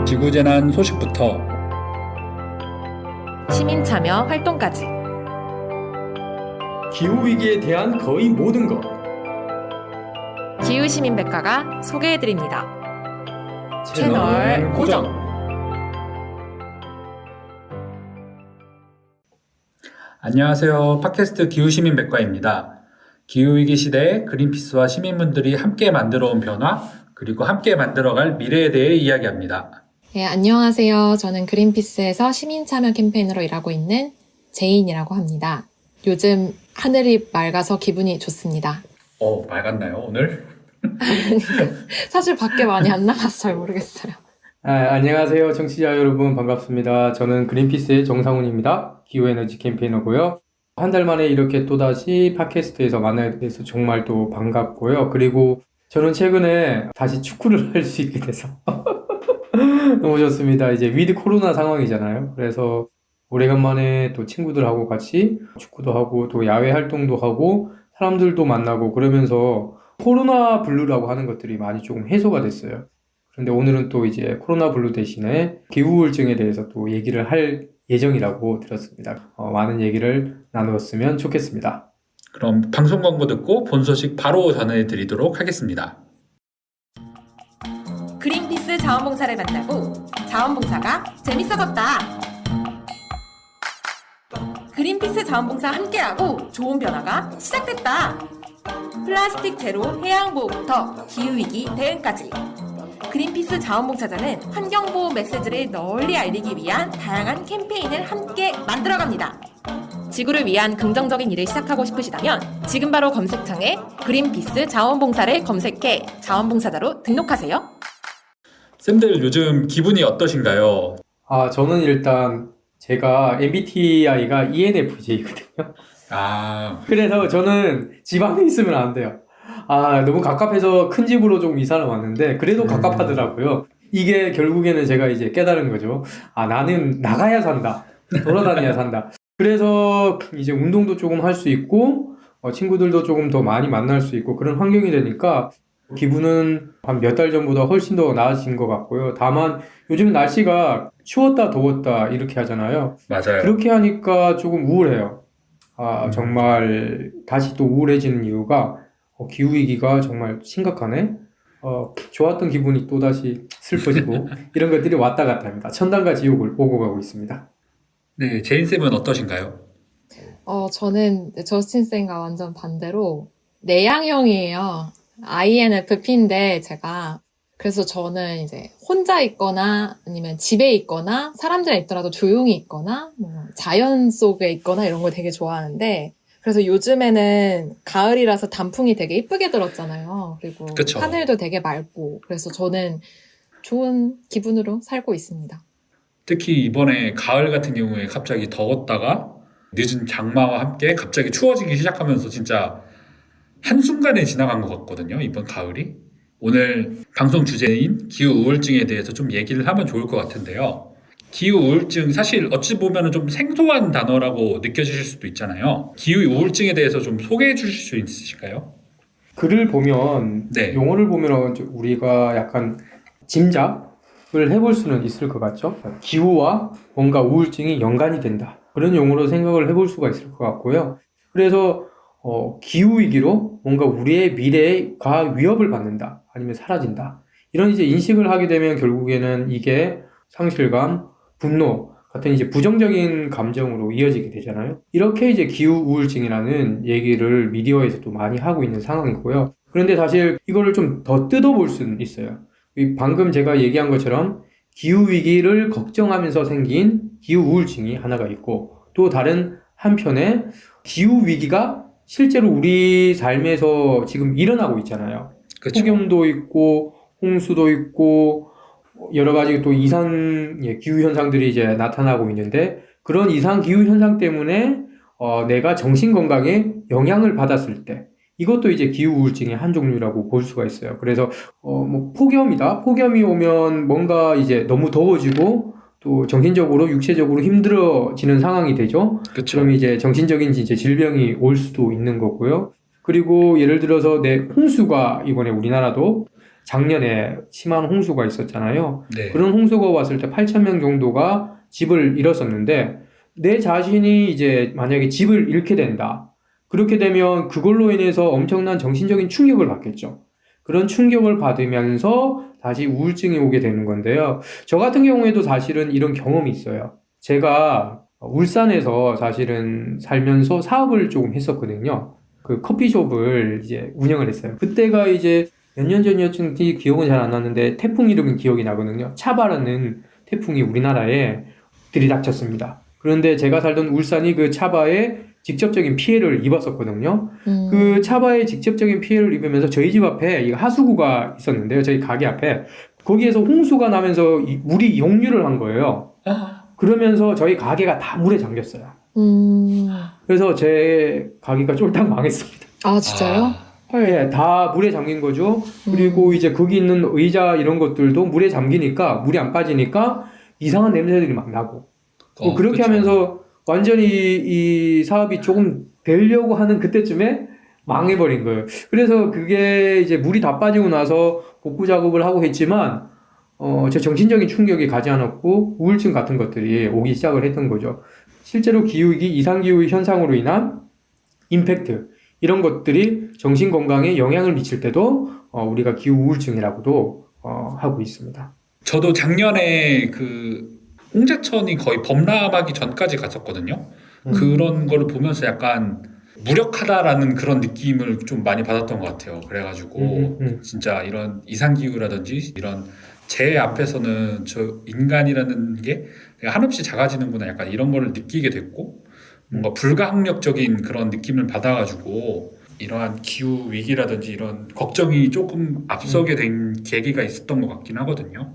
지구재난 소식부터 시민 참여 활동까지 기후위기에 대한 거의 모든 것. 기후시민백과가 소개해드립니다. 채널 고정. 안녕하세요. 팟캐스트 기후시민백과입니다. 기후위기 시대에 그린피스와 시민분들이 함께 만들어온 변화, 그리고 함께 만들어갈 미래에 대해 이야기합니다. 네, 안녕하세요. 저는 그린피스에서 시민참여 캠페인으로 일하고 있는 제인이라고 합니다. 요즘 하늘이 맑아서 기분이 좋습니다. 맑았나요, 오늘? 사실 밖에 많이 안 나가서 잘 모르겠어요. 안녕하세요. 청취자 여러분 반갑습니다. 저는 그린피스의 정상훈입니다. 기후에너지 캠페이너고요. 한 달 만에 이렇게 또다시 팟캐스트에서 만나게 돼서 정말 또 반갑고요. 그리고 저는 최근에 다시 축구를 할 수 있게 돼서 너무 좋습니다. 이제 위드 코로나 상황이잖아요. 그래서 오래간만에 또 친구들하고 같이 축구도 하고 또 야외 활동도 하고 사람들도 만나고 그러면서 코로나 블루라고 하는 것들이 많이 조금 해소가 됐어요. 그런데 오늘은 또 이제 코로나 블루 대신에 기후 우울증에 대해서 또 얘기를 할 예정이라고 들었습니다. 많은 얘기를 나누었으면 좋겠습니다. 그럼 방송 광고 듣고 본 소식 바로 전해드리도록 하겠습니다. 그린피스 자원봉사를 만나고 자원봉사가 재밌어졌다. 그린피스 자원봉사 함께하고 좋은 변화가 시작됐다. 플라스틱 제로 해양보호부터 기후위기 대응까지 그린피스 자원봉사자는 환경보호 메시지를 널리 알리기 위한 다양한 캠페인을 함께 만들어갑니다. 지구를 위한 긍정적인 일을 시작하고 싶으시다면 지금 바로 검색창에 그린피스 자원봉사를 검색해 자원봉사자로 등록하세요. 쌤들 요즘 기분이 어떠신가요? 저는 일단 제가 MBTI가 ENFJ거든요. 그래서 저는 집 안에 있으면 안 돼요. 너무 갑갑해서 큰 집으로 좀 이사를 왔는데 그래도 갑갑하더라고요. 이게 결국에는 제가 이제 깨달은 거죠. 나는 나가야 산다. 돌아다녀야 산다. 그래서 이제 운동도 조금 할 수 있고 친구들도 조금 더 많이 만날 수 있고 그런 환경이 되니까 기분은 한 몇 달 전보다 훨씬 더 나아진 것 같고요. 다만 요즘 날씨가 추웠다 더웠다 이렇게 하잖아요. 맞아요. 그렇게 하니까 조금 우울해요. 정말 다시 또 우울해지는 이유가 기후위기가 정말 심각하네. 좋았던 기분이 또다시 슬퍼지고 이런 것들이 왔다 갔다 합니다. 천당과 지옥을 오고 가고 있습니다. 네, 제인쌤은 어떠신가요? 저는 저스틴쌤과 완전 반대로 내향형이에요. INFP인데 제가 그래서 저는 이제 혼자 있거나 아니면 집에 있거나 사람들이랑 있더라도 조용히 있거나 뭐 자연 속에 있거나 이런 걸 되게 좋아하는데 그래서 요즘에는 가을이라서 단풍이 되게 이쁘게 들었잖아요. 그리고 그쵸. 하늘도 되게 맑고 그래서 저는 좋은 기분으로 살고 있습니다. 특히 이번에 가을 같은 경우에 갑자기 더웠다가 늦은 장마와 함께 갑자기 추워지기 시작하면서 진짜 한순간에 지나간 것 같거든요, 이번 가을이. 오늘 방송 주제인 기후우울증에 대해서 좀 얘기를 하면 좋을 것 같은데요. 기후우울증 사실 어찌 보면 좀 생소한 단어라고 느껴지실 수도 있잖아요. 기후우울증에 대해서 좀 소개해 주실 수 있으실까요? 글을 보면 네. 용어를 보면 우리가 약간 짐작을 해볼 수는 있을 것 같죠. 기후와 뭔가 우울증이 연관이 된다. 그런 용어로 생각을 해볼 수가 있을 것 같고요. 그래서 기후위기로 뭔가 우리의 미래가 위협을 받는다. 아니면 사라진다. 이런 이제 인식을 하게 되면 결국에는 이게 상실감, 분노 같은 이제 부정적인 감정으로 이어지게 되잖아요. 이렇게 이제 기후우울증이라는 얘기를 미디어에서도 많이 하고 있는 상황이고요. 그런데 사실 이거를 좀 더 뜯어볼 수는 있어요. 방금 제가 얘기한 것처럼 기후위기를 걱정하면서 생긴 기후우울증이 하나가 있고 또 다른 한편에 기후위기가 실제로 우리 삶에서 지금 일어나고 있잖아요. 그쵸. 폭염도 있고 홍수도 있고 여러 가지 또 이상 기후 현상들이 이제 나타나고 있는데 그런 이상 기후 현상 때문에 내가 정신 건강에 영향을 받았을 때 이것도 이제 기후 우울증의 한 종류라고 볼 수가 있어요. 그래서 뭐 폭염이다. 폭염이 오면 뭔가 이제 너무 더워지고 또 정신적으로 육체적으로 힘들어지는 상황이 되죠. 그쵸. 그럼 이제 정신적인 이제 질병이 올 수도 있는 거고요. 그리고 예를 들어서 홍수가 이번에 우리나라도 작년에 심한 홍수가 있었잖아요. 네. 그런 홍수가 왔을 때 8,000명 정도가 집을 잃었었는데 내 자신이 이제 만약에 집을 잃게 된다. 그렇게 되면 그걸로 인해서 엄청난 정신적인 충격을 받겠죠. 그런 충격을 받으면서 다시 우울증이 오게 되는 건데요. 저 같은 경우에도 사실은 이런 경험이 있어요. 제가 울산에서 사실은 살면서 사업을 조금 했었거든요. 그 커피숍을 이제 운영을 했어요. 그때가 이제 몇 년 전이었는지 기억은 잘 안 나는데 태풍 이름은 기억이 나거든요. 차바라는 태풍이 우리나라에 들이닥쳤습니다. 그런데 제가 살던 울산이 그 차바에 직접적인 피해를 입었었거든요. 그 차바에 직접적인 피해를 입으면서 저희 집 앞에 이 하수구가 있었는데요. 저희 가게 앞에. 거기에서 홍수가 나면서 물이 역류를 한 거예요. 그러면서 저희 가게가 다 물에 잠겼어요. 그래서 제 가게가 쫄딱 망했습니다. 아, 진짜요? 헐. 예, 다 물에 잠긴 거죠. 그리고 이제 거기 있는 의자 이런 것들도 물에 잠기니까, 물이 안 빠지니까 이상한 냄새들이 막 나고. 그렇게 그쵸. 하면서 완전히 이 사업이 조금 되려고 하는 그때쯤에 망해버린 거예요. 그래서 그게 이제 물이 다 빠지고 나서 복구 작업을 하고 했지만, 제 정신적인 충격이 가지 않았고, 우울증 같은 것들이 오기 시작을 했던 거죠. 실제로 기후위기, 이상기후 현상으로 인한 임팩트, 이런 것들이 정신 건강에 영향을 미칠 때도, 우리가 기후 우울증이라고도, 하고 있습니다. 저도 작년에 그 홍제천이 거의 범람하기 전까지 갔었거든요. 그런 걸 보면서 약간 무력하다라는 그런 느낌을 좀 많이 받았던 것 같아요. 그래가지고 진짜 이런 이상기후라든지 이런 재해 앞에서는 저 인간이라는 게 한없이 작아지는구나, 약간 이런 걸 느끼게 됐고, 뭔가 불가항력적인 그런 느낌을 받아가지고 이러한 기후 위기라든지 이런 걱정이 조금 앞서게 된 계기가 있었던 것 같긴 하거든요.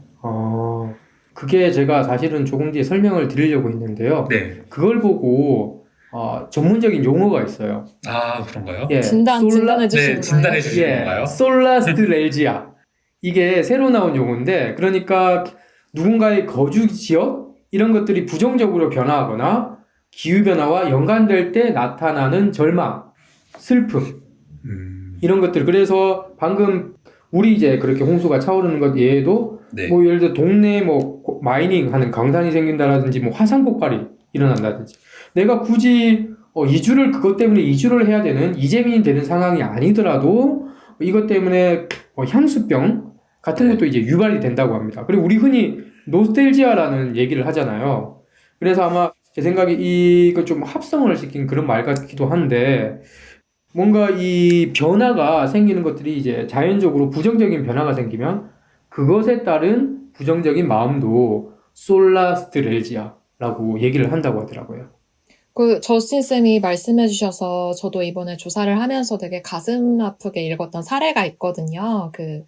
그게 제가 사실은 조금 뒤에 설명을 드리려고 했는데요. 네. 그걸 보고 전문적인 용어가 있어요. 아, 그런가요? 예, 진단해 주시는 네, 진단해 거예요? 주시는 건가요? 솔라스트렐지아. 이게 새로 나온 용어인데, 그러니까 누군가의 거주 지역 이런 것들이 부정적으로 변화하거나 기후 변화와 연관될 때 나타나는 절망, 슬픔 이런 것들. 그래서 방금 우리 이제 그렇게 홍수가 차오르는 것 예에도 네. 뭐 예를 들어 동네에 뭐 마이닝 하는 강산이 생긴다라든지 뭐 화산 폭발이 일어난다든지, 내가 굳이 이주를 그것 때문에 이주를 해야 되는 이재민이 되는 상황이 아니더라도 이것 때문에 향수병 같은 것도 이제 유발이 된다고 합니다. 그리고 우리 흔히 노스텔지아라는 얘기를 하잖아요. 그래서 아마 제 생각에 이거 좀 합성을 시킨 그런 말 같기도 한데, 뭔가 이 변화가 생기는 것들이 이제 자연적으로 부정적인 변화가 생기면 그것에 따른 부정적인 마음도 솔라스트렐지아라고 얘기를 한다고 하더라고요. 그 저스틴 쌤이 말씀해 주셔서 저도 이번에 조사를 하면서 되게 가슴 아프게 읽었던 사례가 있거든요. 그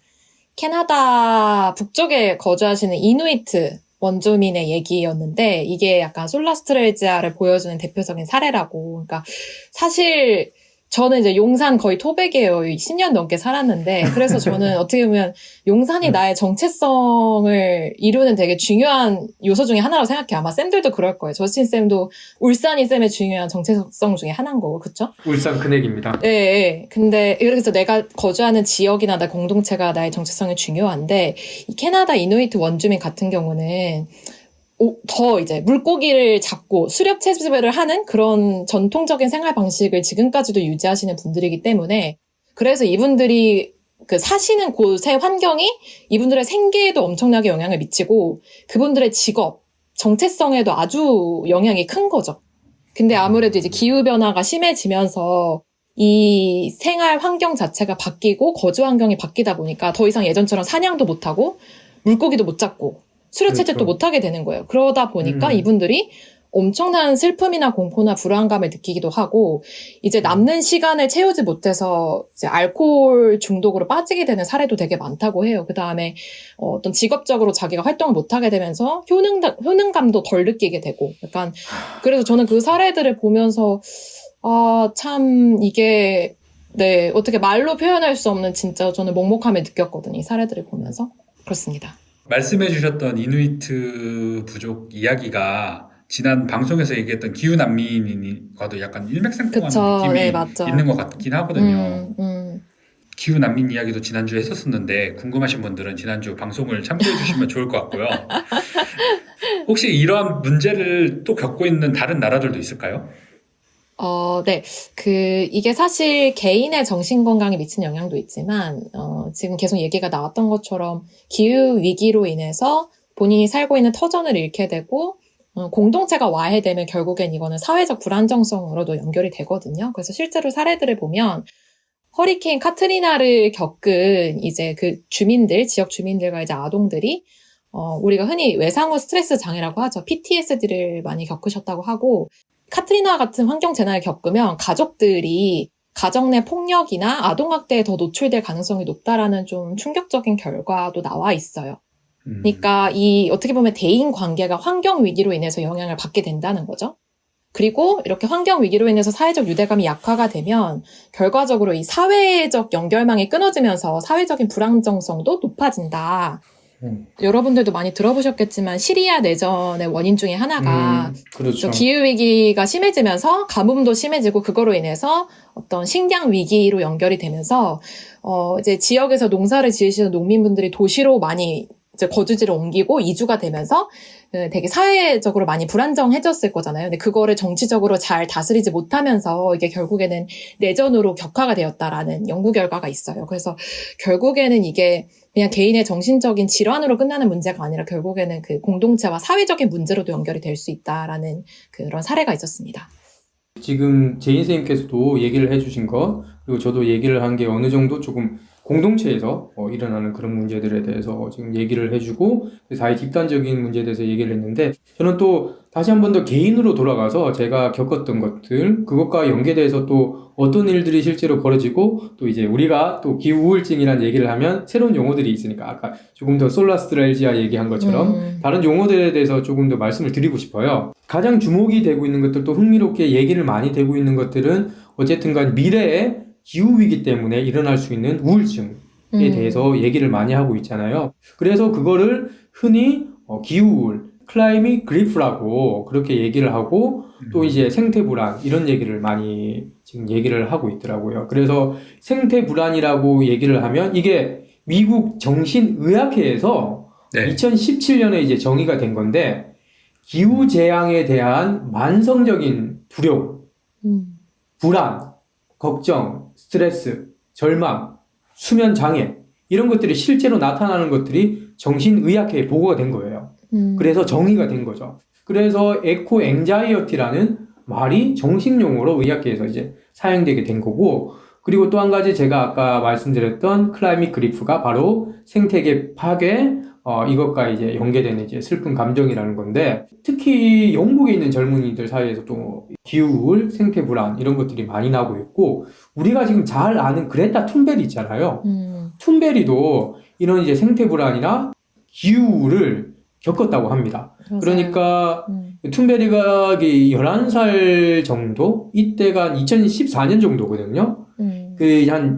캐나다 북쪽에 거주하시는 이누이트 원주민의 얘기였는데, 이게 약간 솔라스트렐지아를 보여주는 대표적인 사례라고. 그러니까 사실 저는 이제 용산 거의 토백이에요. 10년 넘게 살았는데, 그래서 저는 어떻게 보면 용산이 나의 정체성을 이루는 되게 중요한 요소 중에 하나라고 생각해요. 아마 쌤들도 그럴 거예요. 저스틴 쌤도 울산이 쌤의 중요한 정체성 중에 하나인 거고, 그쵸? 울산 큰액입니다. 예, 예. 근데, 그래서 내가 거주하는 지역이나 내 공동체가 나의 정체성이 중요한데, 이 캐나다 이누이트 원주민 같은 경우는, 더 이제 물고기를 잡고 수렵 채집을 하는 그런 전통적인 생활 방식을 지금까지도 유지하시는 분들이기 때문에, 그래서 이분들이 그 사시는 곳의 환경이 이분들의 생계에도 엄청나게 영향을 미치고, 그분들의 직업, 정체성에도 아주 영향이 큰 거죠. 근데 아무래도 이제 기후변화가 심해지면서 이 생활 환경 자체가 바뀌고 거주 환경이 바뀌다 보니까 더 이상 예전처럼 사냥도 못하고 물고기도 못 잡고 수렵 채집도 그렇죠. 못하게 되는 거예요. 그러다 보니까 이분들이 엄청난 슬픔이나 공포나 불안감을 느끼기도 하고, 이제 남는 시간을 채우지 못해서 이제 알코올 중독으로 빠지게 되는 사례도 되게 많다고 해요. 그 다음에 어떤 직업적으로 자기가 활동을 못하게 되면서 효능감도 덜 느끼게 되고, 약간 그래서 저는 그 사례들을 보면서 참 이게 네 어떻게 말로 표현할 수 없는 진짜 저는 먹먹함을 느꼈거든요. 이 사례들을 보면서. 그렇습니다. 말씀해 주셨던 이누이트 부족 이야기가 지난 방송에서 얘기했던 기후난민과도 약간 일맥상통하는 그쵸. 느낌이 네, 맞죠. 있는 것 같긴 하거든요. 기후 난민 이야기도 지난주에 했었었는데 궁금하신 분들은 지난주 방송을 참고해 주시면 좋을 것 같고요. 혹시 이런 문제를 또 겪고 있는 다른 나라들도 있을까요? 네. 이게 사실 개인의 정신 건강에 미치는 영향도 있지만, 지금 계속 얘기가 나왔던 것처럼 기후 위기로 인해서 본인이 살고 있는 터전을 잃게 되고, 공동체가 와해되면 결국엔 이거는 사회적 불안정성으로도 연결이 되거든요. 그래서 실제로 사례들을 보면, 허리케인 카트리나를 겪은 이제 그 주민들, 지역 주민들과 이제 아동들이 우리가 흔히 외상후 스트레스 장애라고 하죠. PTSD를 많이 겪으셨다고 하고, 카트리나 같은 환경 재난을 겪으면 가족들이 가정 내 폭력이나 아동학대에 더 노출될 가능성이 높다라는 좀 충격적인 결과도 나와 있어요. 그러니까 어떻게 보면 대인 관계가 환경 위기로 인해서 영향을 받게 된다는 거죠. 그리고 이렇게 환경 위기로 인해서 사회적 유대감이 약화가 되면 결과적으로 이 사회적 연결망이 끊어지면서 사회적인 불안정성도 높아진다. 여러분들도 많이 들어보셨겠지만 시리아 내전의 원인 중에 하나가 그렇죠. 기후위기가 심해지면서 가뭄도 심해지고 그거로 인해서 어떤 식량 위기로 연결이 되면서 이제 지역에서 농사를 지으시는 농민분들이 도시로 많이 이제 거주지를 옮기고 이주가 되면서 되게 사회적으로 많이 불안정해졌을 거잖아요. 근데 그거를 정치적으로 잘 다스리지 못하면서 이게 결국에는 내전으로 격화가 되었다라는 연구 결과가 있어요. 그래서 결국에는 이게 그냥 개인의 정신적인 질환으로 끝나는 문제가 아니라 결국에는 그 공동체와 사회적인 문제로도 연결이 될 수 있다라는 그런 사례가 있었습니다. 지금 제인 선생님께서도 얘기를 해주신 것, 그리고 저도 얘기를 한 게 어느 정도 조금 공동체에서 일어나는 그런 문제들에 대해서 지금 얘기를 해주고 사회 집단적인 문제에 대해서 얘기를 했는데, 저는 또 다시 한 번 더 개인으로 돌아가서 제가 겪었던 것들, 그것과 연계돼서 또 어떤 일들이 실제로 벌어지고, 또 이제 우리가 또 기후 우울증이라는 얘기를 하면 새로운 용어들이 있으니까 아까 조금 더 솔라스트랄지아 얘기한 것처럼 다른 용어들에 대해서 조금 더 말씀을 드리고 싶어요. 가장 주목이 되고 있는 것들, 또 흥미롭게 얘기를 많이 되고 있는 것들은 어쨌든 간 미래에 기후위기 때문에 일어날 수 있는 우울증에 대해서 얘기를 많이 하고 있잖아요. 그래서 그거를 흔히 기후우울, 클라이밋 그리프라고 그렇게 얘기를 하고, 또 이제 생태불안 이런 얘기를 많이 지금 얘기를 하고 있더라고요. 그래서 생태불안이라고 얘기를 하면 이게 미국 정신의학회에서 2017년에 이제 정의가 된 건데, 기후재앙에 대한 만성적인 두려움, 불안, 걱정, 스트레스, 절망, 수면 장애 이런 것들이 실제로 나타나는 것들이 정신의학회에 보고가 된 거예요. 그래서 정의가 된 거죠. 그래서 에코 앵자이어티라는 말이 정식용어로 의학계에서 이제 사용되게 된 거고, 그리고 또 한 가지 제가 아까 말씀드렸던 클라이밋 그리프가 바로 생태계 파괴, 이것과 이제 연계되는 이제 슬픈 감정이라는 건데, 특히 영국에 있는 젊은이들 사이에서 또 기후우울, 생태불안 이런 것들이 많이 나고 있고, 우리가 지금 잘 아는 그레타 툰베리 있잖아요. 툰베리도 이런 이제 생태불안이나 기후우울을 겪었다고 합니다. 맞아요. 그러니까 툰베리가 11살 정도? 이때가 2014년 정도거든요.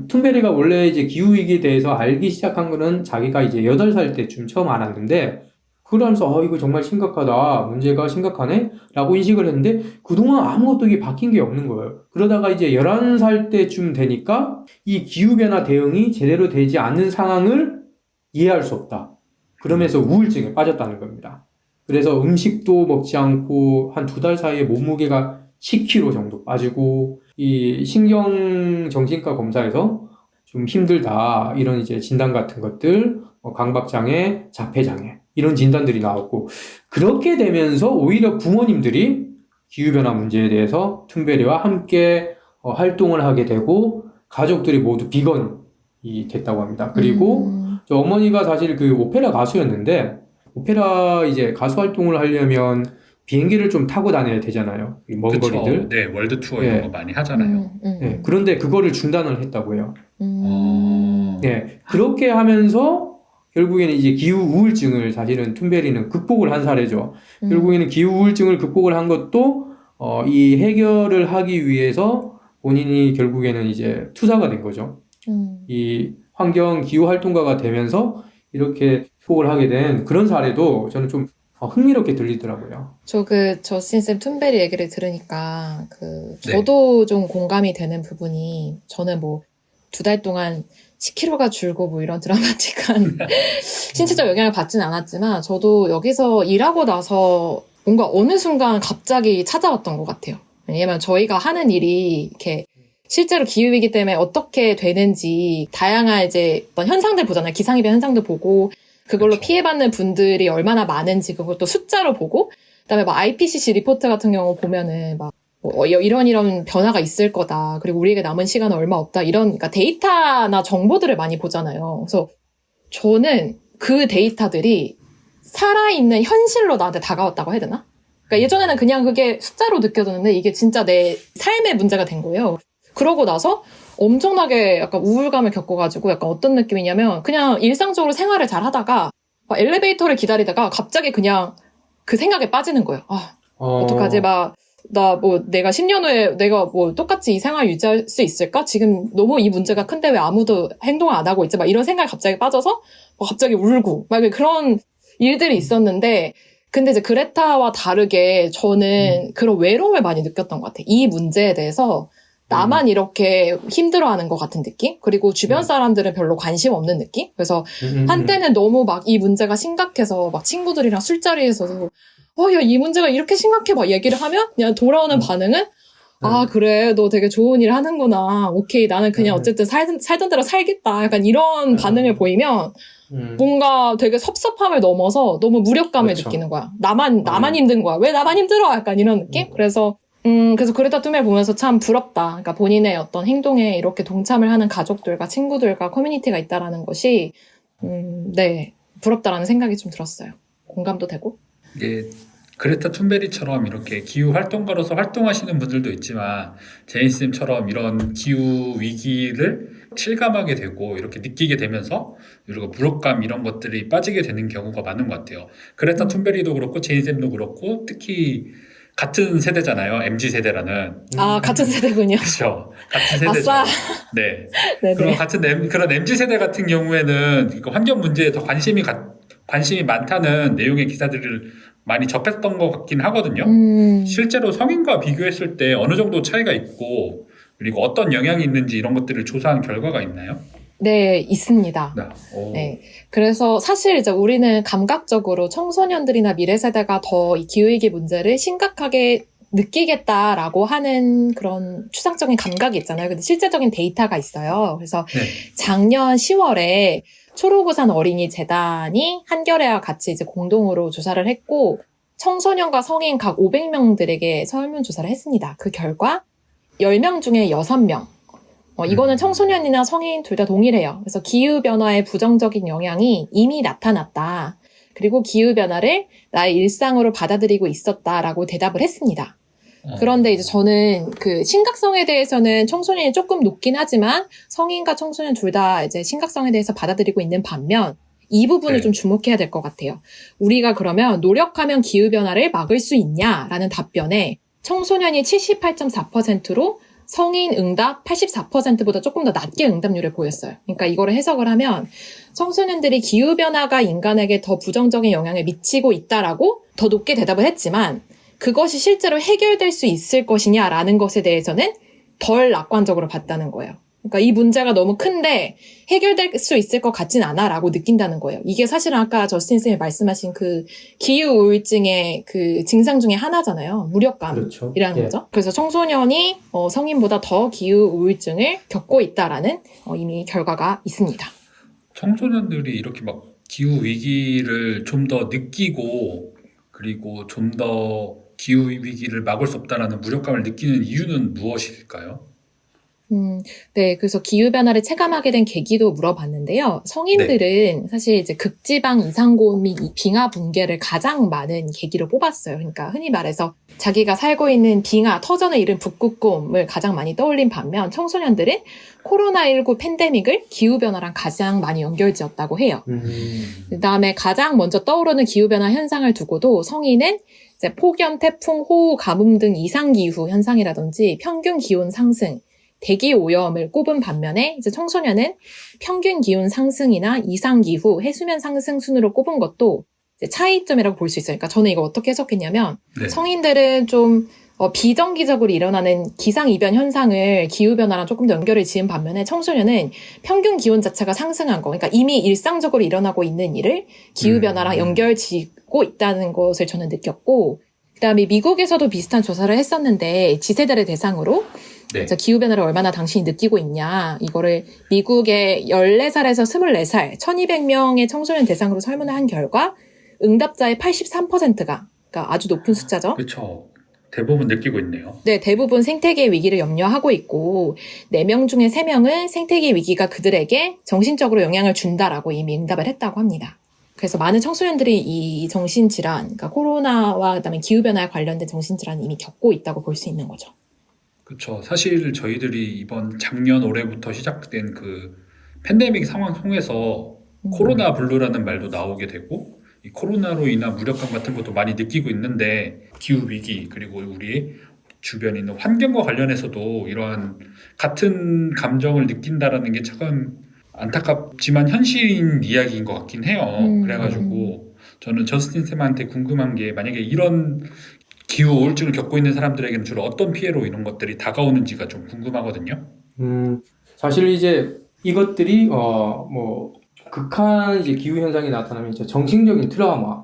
툰베리가 원래 이제 기후위기에 대해서 알기 시작한 거는 자기가 이제 8살 때쯤 처음 알았는데, 그러면서 이거 정말 심각하다, 문제가 심각하네? 라고 인식을 했는데, 그동안 아무것도 이게 바뀐 게 없는 거예요. 그러다가 이제 11살 때쯤 되니까 이 기후변화 대응이 제대로 되지 않는 상황을 이해할 수 없다. 그러면서 우울증에 빠졌다는 겁니다. 그래서 음식도 먹지 않고 한 2달 사이에 몸무게가 10kg 정도 빠지고, 이 신경정신과 검사에서 좀 힘들다, 이런 이제 진단 같은 것들, 강박장애, 자폐장애, 이런 진단들이 나왔고, 그렇게 되면서 오히려 부모님들이 기후변화 문제에 대해서 툰베리와 함께 활동을 하게 되고, 가족들이 모두 비건이 됐다고 합니다. 그리고 저 어머니가 사실 그 오페라 가수였는데, 오페라 이제 가수 활동을 하려면 비행기를 좀 타고 다녀야 되잖아요. 먼 그쵸. 거리들. 네, 월드 투어 이런 거 많이 하잖아요. 네, 그런데 그거를 중단을 했다고 해요. 어. 네, 그렇게 하면서 결국에는 이제 기후 우울증을 사실은 툰베리는 극복을 한 사례죠. 결국에는 기후 우울증을 극복을 한 것도 이 해결을 하기 위해서 본인이 결국에는 이제 투사가 된 거죠. 이 환경 기후 활동가가 되면서 이렇게 극복을 하게 된 그런 사례도 저는 좀 흥미롭게 들리더라고요. 저스틴 툰베리 얘기를 들으니까, 저도 좀 공감이 되는 부분이, 저는 2달 동안 10kg가 줄고 뭐 이런 드라마틱한 신체적 영향을 받진 않았지만 저도 여기서 일하고 나서 뭔가 어느 순간 갑자기 찾아왔던 것 같아요. 왜냐면 저희가 하는 일이 이렇게 실제로 기후위기 때문에 어떻게 되는지 다양한 이제 어떤 현상들 보잖아요. 기상이변 현상들 보고 그걸로 그렇죠. 피해받는 분들이 얼마나 많은지 그것도 숫자로 보고 그다음에 막 IPCC 리포트 같은 경우 보면은 막 이런 변화가 있을 거다. 그리고 우리에게 남은 시간은 얼마 없다. 이런 그러니까 데이터나 정보들을 많이 보잖아요. 그래서 저는 그 데이터들이 살아있는 현실로 나한테 다가왔다고 해야 되나? 그러니까 예전에는 그냥 그게 숫자로 느껴졌는데 이게 진짜 내 삶의 문제가 된 거예요. 그러고 나서 엄청나게 약간 우울감을 겪어가지고 약간 어떤 느낌이냐면 그냥 일상적으로 생활을 잘 하다가 막 엘리베이터를 기다리다가 갑자기 그냥 그 생각에 빠지는 거예요. 아, 어떡하지? 내가 10년 후에 내가 뭐 똑같이 이 생활 유지할 수 있을까? 지금 너무 이 문제가 큰데 왜 아무도 행동을 안 하고 있지? 막 이런 생각이 갑자기 빠져서 갑자기 울고 막 그런 일들이 있었는데 근데 이제 그레타와 다르게 저는 그런 외로움을 많이 느꼈던 것 같아요. 이 문제에 대해서 나만 이렇게 힘들어하는 것 같은 느낌? 그리고 주변 사람들은 별로 관심 없는 느낌? 그래서 한때는 너무 막 이 문제가 심각해서 막 친구들이랑 술자리에서 야, 이 문제가 이렇게 심각해 막 얘기를 하면 그냥 돌아오는 반응은 아, 그래, 너 되게 좋은 일 하는구나. 오케이, 나는 그냥 어쨌든 살던 대로 살겠다. 약간 이런 반응을 보이면 뭔가 되게 섭섭함을 넘어서 너무 무력감을 그렇죠. 느끼는 거야. 나만 힘든 거야. 왜 나만 힘들어? 약간 이런 느낌? 그래서 그레타 툰베르 보면서 참 부럽다. 그러니까 본인의 어떤 행동에 이렇게 동참을 하는 가족들과 친구들과 커뮤니티가 있다라는 것이, 네, 부럽다라는 생각이 좀 들었어요. 공감도 되고. 예, 그레타 툰베리처럼 이렇게 기후 활동가로서 활동하시는 분들도 있지만 제인쌤처럼 이런 기후 위기를 실감하게 되고 이렇게 느끼게 되면서 그리고 무력감 이런 것들이 빠지게 되는 경우가 많은 것 같아요. 그레타 툰베리도 그렇고 제인쌤도 그렇고 특히 같은 세대잖아요. MZ세대라는. 아, 같은 세대군요. 그렇죠. 같은 세대죠. 아싸. 네. 네네. 그런 MZ세대 같은 경우에는 환경 문제에 더 관심이 많다는 내용의 기사들을 많이 접했던 것 같긴 하거든요. 실제로 성인과 비교했을 때 어느 정도 차이가 있고 그리고 어떤 영향이 있는지 이런 것들을 조사한 결과가 있나요? 네, 있습니다. 네. 그래서 사실 이제 우리는 감각적으로 청소년들이나 미래 세대가 더 이 기후위기 문제를 심각하게 느끼겠다라고 하는 그런 추상적인 감각이 있잖아요. 근데 실제적인 데이터가 있어요. 그래서 네. 작년 10월에 초록우산 어린이 재단이 한겨레와 같이 이제 공동으로 조사를 했고 청소년과 성인 각 500명들에게 설문조사를 했습니다. 그 결과 10명 중에 6명 이거는 청소년이나 성인 둘 다 동일해요. 그래서 기후변화의 부정적인 영향이 이미 나타났다. 그리고 기후변화를 나의 일상으로 받아들이고 있었다라고 대답을 했습니다. 그런데 이제 저는 그 심각성에 대해서는 청소년이 조금 높긴 하지만 성인과 청소년 둘 다 이제 심각성에 대해서 받아들이고 있는 반면 이 부분을 좀 주목해야 될 것 같아요. 우리가 그러면 노력하면 기후변화를 막을 수 있냐라는 답변에 청소년이 78.4%로 성인 응답 84%보다 조금 더 낮게 응답률을 보였어요. 그러니까 이거를 해석을 하면 청소년들이 기후변화가 인간에게 더 부정적인 영향을 미치고 있다라고 더 높게 대답을 했지만 그것이 실제로 해결될 수 있을 것이냐라는 것에 대해서는 덜 낙관적으로 봤다는 거예요. 그러니까 이 문제가 너무 큰데 해결될 수 있을 것 같진 않아라고 느낀다는 거예요. 이게 사실은 아까 저스틴 쌤이 말씀하신 그 기후 우울증의 그 증상 중에 하나잖아요. 무력감이라는 그렇죠. 거죠. 그래서 청소년이 성인보다 더 기후 우울증을 겪고 있다라는 이미 결과가 있습니다. 청소년들이 이렇게 막 기후 위기를 좀 더 느끼고 그리고 좀 더 기후 위기를 막을 수 없다라는 무력감을 느끼는 이유는 무엇일까요? 네, 그래서 기후변화를 체감하게 된 계기도 물어봤는데요. 성인들은 사실 이제 극지방 이상고온 및 빙하 붕괴를 가장 많은 계기로 뽑았어요. 그러니까 흔히 말해서 자기가 살고 있는 빙하, 터전을 잃은 북극곰을 가장 많이 떠올린 반면 청소년들은 코로나19 팬데믹을 기후변화랑 가장 많이 연결지었다고 해요. 그다음에 가장 먼저 떠오르는 기후변화 현상을 두고도 성인은 이제 폭염, 태풍, 호우, 가뭄 등 이상기후 현상이라든지 평균 기온 상승, 대기 오염을 꼽은 반면에 이제 청소년은 평균 기온 상승이나 이상 기후, 해수면 상승 순으로 꼽은 것도 이제 차이점이라고 볼 수 있어요. 그러니까 저는 이거 어떻게 해석했냐면 네. 성인들은 좀 비정기적으로 일어나는 기상이변 현상을 기후변화랑 조금 더 연결을 지은 반면에 청소년은 평균 기온 자체가 상승한 거, 그러니까 이미 일상적으로 일어나고 있는 일을 기후변화랑 연결 지고 있다는 것을 저는 느꼈고, 그다음에 미국에서도 비슷한 조사를 했었는데 지세대를 대상으로 네. 기후변화를 얼마나 당신이 느끼고 있냐, 이거를 미국의 14살에서 24살 1200명의 청소년 대상으로 설문을 한 결과 응답자의 83%가, 그러니까 아주 높은 숫자죠. 그렇죠. 대부분 느끼고 있네요. 네, 대부분 생태계 위기를 염려하고 있고 4명 중에 3명은 생태계 위기가 그들에게 정신적으로 영향을 준다라고 이미 응답을 했다고 합니다. 그래서 많은 청소년들이 이 정신질환, 그러니까 코로나와 그다음에 기후변화에 관련된 정신질환을 이미 겪고 있다고 볼 수 있는 거죠. 그렇죠. 사실 저희들이 이번 작년 올해부터 시작된 그 팬데믹 상황 속에서 코로나 블루라는 말도 나오게 되고 이 코로나로 인한 무력감 같은 것도 많이 느끼고 있는데 기후 위기 그리고 우리 주변에 있는 환경과 관련해서도 이러한 같은 감정을 느낀다라는 게 참 안타깝지만 현실인 이야기인 것 같긴 해요. 그래가지고 저는 저스틴 쌤한테 궁금한 게 만약에 이런 기후 우울증을 겪고 있는 사람들에게는 주로 어떤 피해로 이런 것들이 다가오는지가 좀 궁금하거든요. 사실 이제 이것들이 뭐 극한 이제 기후 현상이 나타나면 이제 정신적인 트라우마,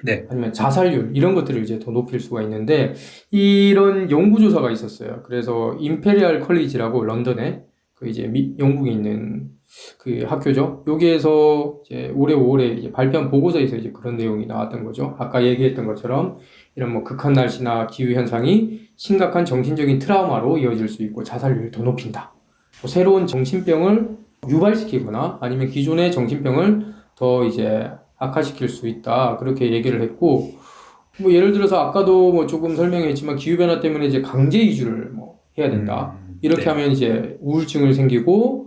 네. 아니면 자살률 이런 것들을 이제 더 높일 수가 있는데 이런 연구 조사가 있었어요. 그래서 임페리얼 컬리지라고 런던에 그 이제 영국에 있는 그 학교죠. 여기에서 이제 올해 5월에 이제 발표한 보고서에서 이제 그런 내용이 나왔던 거죠. 아까 얘기했던 것처럼 이런 뭐 극한 날씨나 기후 현상이 심각한 정신적인 트라우마로 이어질 수 있고 자살률을 더 높인다. 뭐 새로운 정신병을 유발시키거나 아니면 기존의 정신병을 더 이제 악화시킬 수 있다. 그렇게 얘기를 했고, 뭐 예를 들어서 아까도 뭐 조금 설명했지만 기후변화 때문에 이제 강제 이주를 뭐 해야 된다. 이렇게 네. 하면 이제 우울증을 생기고,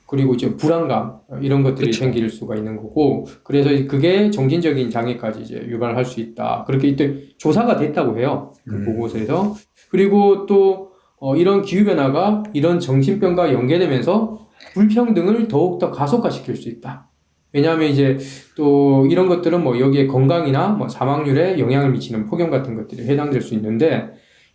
그리고 이제 불안감 이런 것들이 그쵸. 생길 수가 있는 거고, 그래서 그게 정신적인 장애까지 이제 유발할 수 있다. 그렇게 이때 조사가 됐다고 해요. 그 보고서에서. 그리고 또 이런 기후변화가 이런 정신병과 연계되면서 불평등을 더욱더 가속화시킬 수 있다. 왜냐하면 이제 또 이런 것들은 뭐 여기에 건강이나 뭐 사망률에 영향을 미치는 폭염 같은 것들이 해당될 수 있는데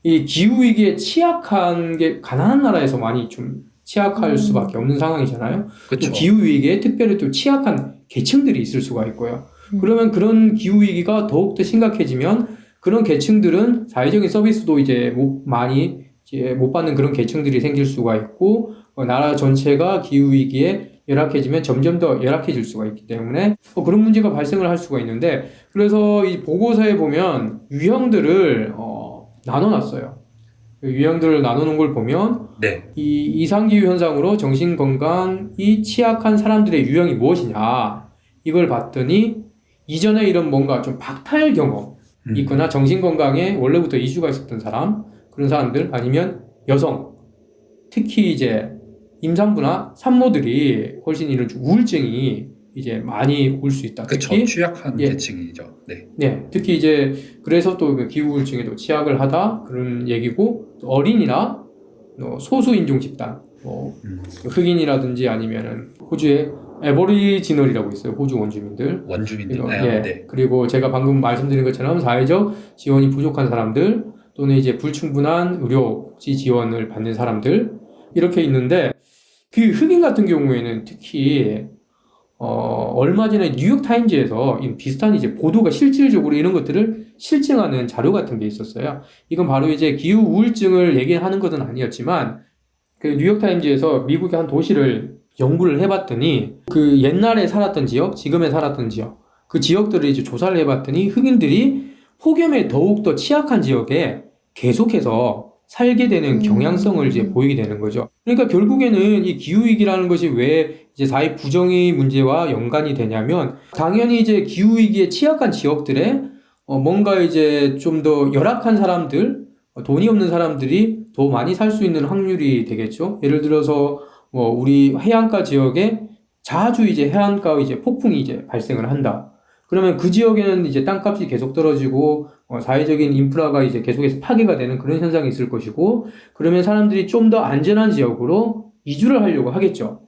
이 기후위기에 취약한 게 가난한 나라에서 많이 좀 취약할 수밖에 없는 상황이잖아요. 그렇죠. 또 기후위기에 특별히 또 취약한 계층들이 있을 수가 있고요. 그러면 그런 기후위기가 더욱더 심각해지면 그런 계층들은 사회적인 서비스도 이제 많이 이제 못 받는 그런 계층들이 생길 수가 있고 나라 전체가 기후위기에 열악해지면 점점 더 열악해질 수가 있기 때문에 그런 문제가 발생을 할 수가 있는데 그래서 이 보고서에 보면 유형들을 나눠놨어요. 유형들을 나누는 걸 보면 네. 이 이상기후 현상으로 정신건강이 취약한 사람들의 유형이 무엇이냐 이걸 봤더니 이전에 이런 뭔가 좀 박탈 경험 있거나 정신건강에 원래부터 이슈가 있었던 사람 그런 사람들 아니면 여성 특히 이제 임산부나 산모들이 훨씬 이런 우울증이 이제 많이 올 수 있다. 그렇죠. 특히 취약한 예. 계층이죠. 네. 네, 특히 이제 그래서 또 그 기후우울증에도 취약을 하다 그런 얘기고 또 어린이나 소수 인종 집단, 뭐 흑인이라든지 아니면은 호주의 애버리지널이라고 있어요. 호주 원주민들. 원주민들. 이거, 네. 예. 네. 그리고 제가 방금 말씀드린 것처럼 사회적 지원이 부족한 사람들 또는 이제 불충분한 의료 지원을 받는 사람들 이렇게 있는데 그 흑인 같은 경우에는 특히 얼마 전에 뉴욕 타임즈에서 비슷한 이제 보도가 실질적으로 이런 것들을 실증하는 자료 같은 게 있었어요. 이건 바로 이제 기후 우울증을 얘기하는 것은 아니었지만 그 뉴욕 타임즈에서 미국의 한 도시를 연구를 해봤더니 그 옛날에 살았던 지역, 지금에 살았던 지역, 그 지역들을 이제 조사를 해봤더니 흑인들이 폭염에 더욱더 취약한 지역에 계속해서 살게 되는 경향성을 이제 보이게 되는 거죠. 그러니까 결국에는 이 기후위기라는 것이 왜 이제 사회 부정의 문제와 연관이 되냐면 당연히 이제 기후위기에 취약한 지역들에 뭔가 이제 좀 더 열악한 사람들, 돈이 없는 사람들이 더 많이 살 수 있는 확률이 되겠죠. 예를 들어서 뭐 우리 해안가 지역에 자주 이제 해안가 이제 폭풍이 이제 발생을 한다. 그러면 그 지역에는 이제 땅값이 계속 떨어지고 사회적인 인프라가 이제 계속해서 파괴가 되는 그런 현상이 있을 것이고 그러면 사람들이 좀 더 안전한 지역으로 이주를 하려고 하겠죠.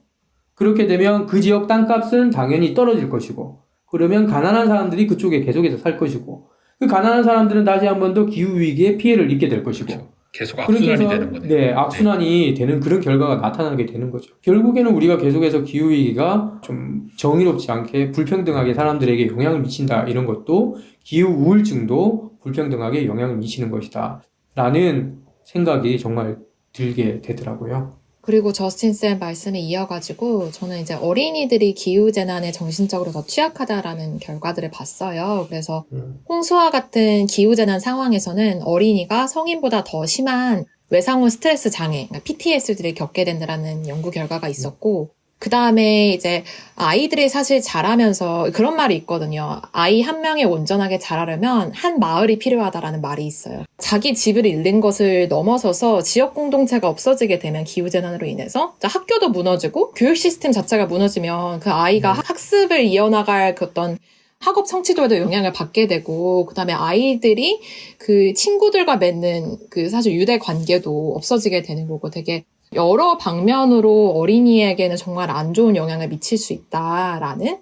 그렇게 되면 그 지역 땅값은 당연히 떨어질 것이고 그러면 가난한 사람들이 그쪽에 계속해서 살 것이고 그 가난한 사람들은 다시 한 번 더 기후위기에 피해를 입게 될 것이고. 그렇죠. 계속 그렇게 악순환이 해서 되는 거네요. 네, 악순환이 되는 그런 결과가 나타나게 되는 거죠. 결국에는 우리가 계속해서 기후위기가 좀 정의롭지 않게 불평등하게 사람들에게 영향을 미친다. 이런 것도 기후우울증도 불평등하게 영향을 미치는 것이다. 라는 생각이 정말 들게 되더라고요. 그리고 저스틴 쌤 말씀에 이어가지고 저는 이제 어린이들이 기후재난에 정신적으로 더 취약하다라는 결과들을 봤어요. 그래서 홍수와 같은 기후재난 상황에서는 어린이가 성인보다 더 심한 외상후 스트레스 장애, 그러니까 PTSD를 겪게 된다라는 연구 결과가 있었고, 그 다음에 이제 아이들이 사실 자라면서 그런 말이 있거든요. 아이 한 명이 온전하게 자라려면 한 마을이 필요하다라는 말이 있어요. 자기 집을 잃는 것을 넘어서서 지역 공동체가 없어지게 되면 기후재난으로 인해서 학교도 무너지고 교육 시스템 자체가 무너지면 그 아이가 학습을 이어나갈 그 어떤 학업 성취도에도 영향을 받게 되고, 그 다음에 아이들이 그 친구들과 맺는 그 사실 유대 관계도 없어지게 되는 거고, 되게 여러 방면으로 어린이에게는 정말 안 좋은 영향을 미칠 수 있다라는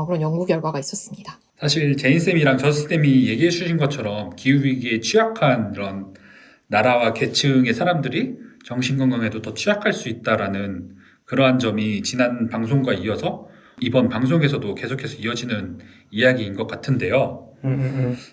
그런 연구 결과가 있었습니다. 사실 제인쌤이랑 저스쌤이 얘기해 주신 것처럼 기후위기에 취약한 이런 나라와 계층의 사람들이 정신건강에도 더 취약할 수 있다라는 그러한 점이 지난 방송과 이어서 이번 방송에서도 계속해서 이어지는 이야기인 것 같은데요.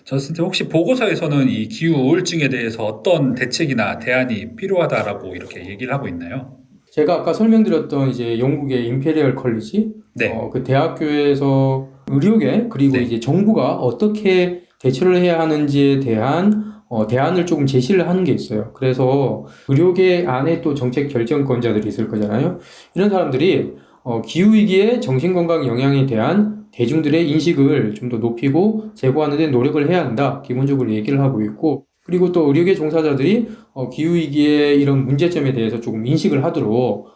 저스틴 혹시 보고서에서는 이 기후 우울증에 대해서 어떤 대책이나 대안이 필요하다라고 이렇게 얘기를 하고 있나요? 제가 아까 설명드렸던 이제 영국의 임페리얼 컬리지, 네. 그 대학교에서 의료계 그리고 네. 이제 정부가 어떻게 대처를 해야 하는지에 대한 대안을 조금 제시를 하는 게 있어요. 그래서 의료계 안에 또 정책 결정권자들이 있을 거잖아요. 이런 사람들이 기후위기의 정신건강 영향에 대한 대중들의 인식을 좀 더 높이고 제고하는 데 노력을 해야 한다. 기본적으로 얘기를 하고 있고, 그리고 또 의료계 종사자들이 기후위기의 이런 문제점에 대해서 조금 인식을 하도록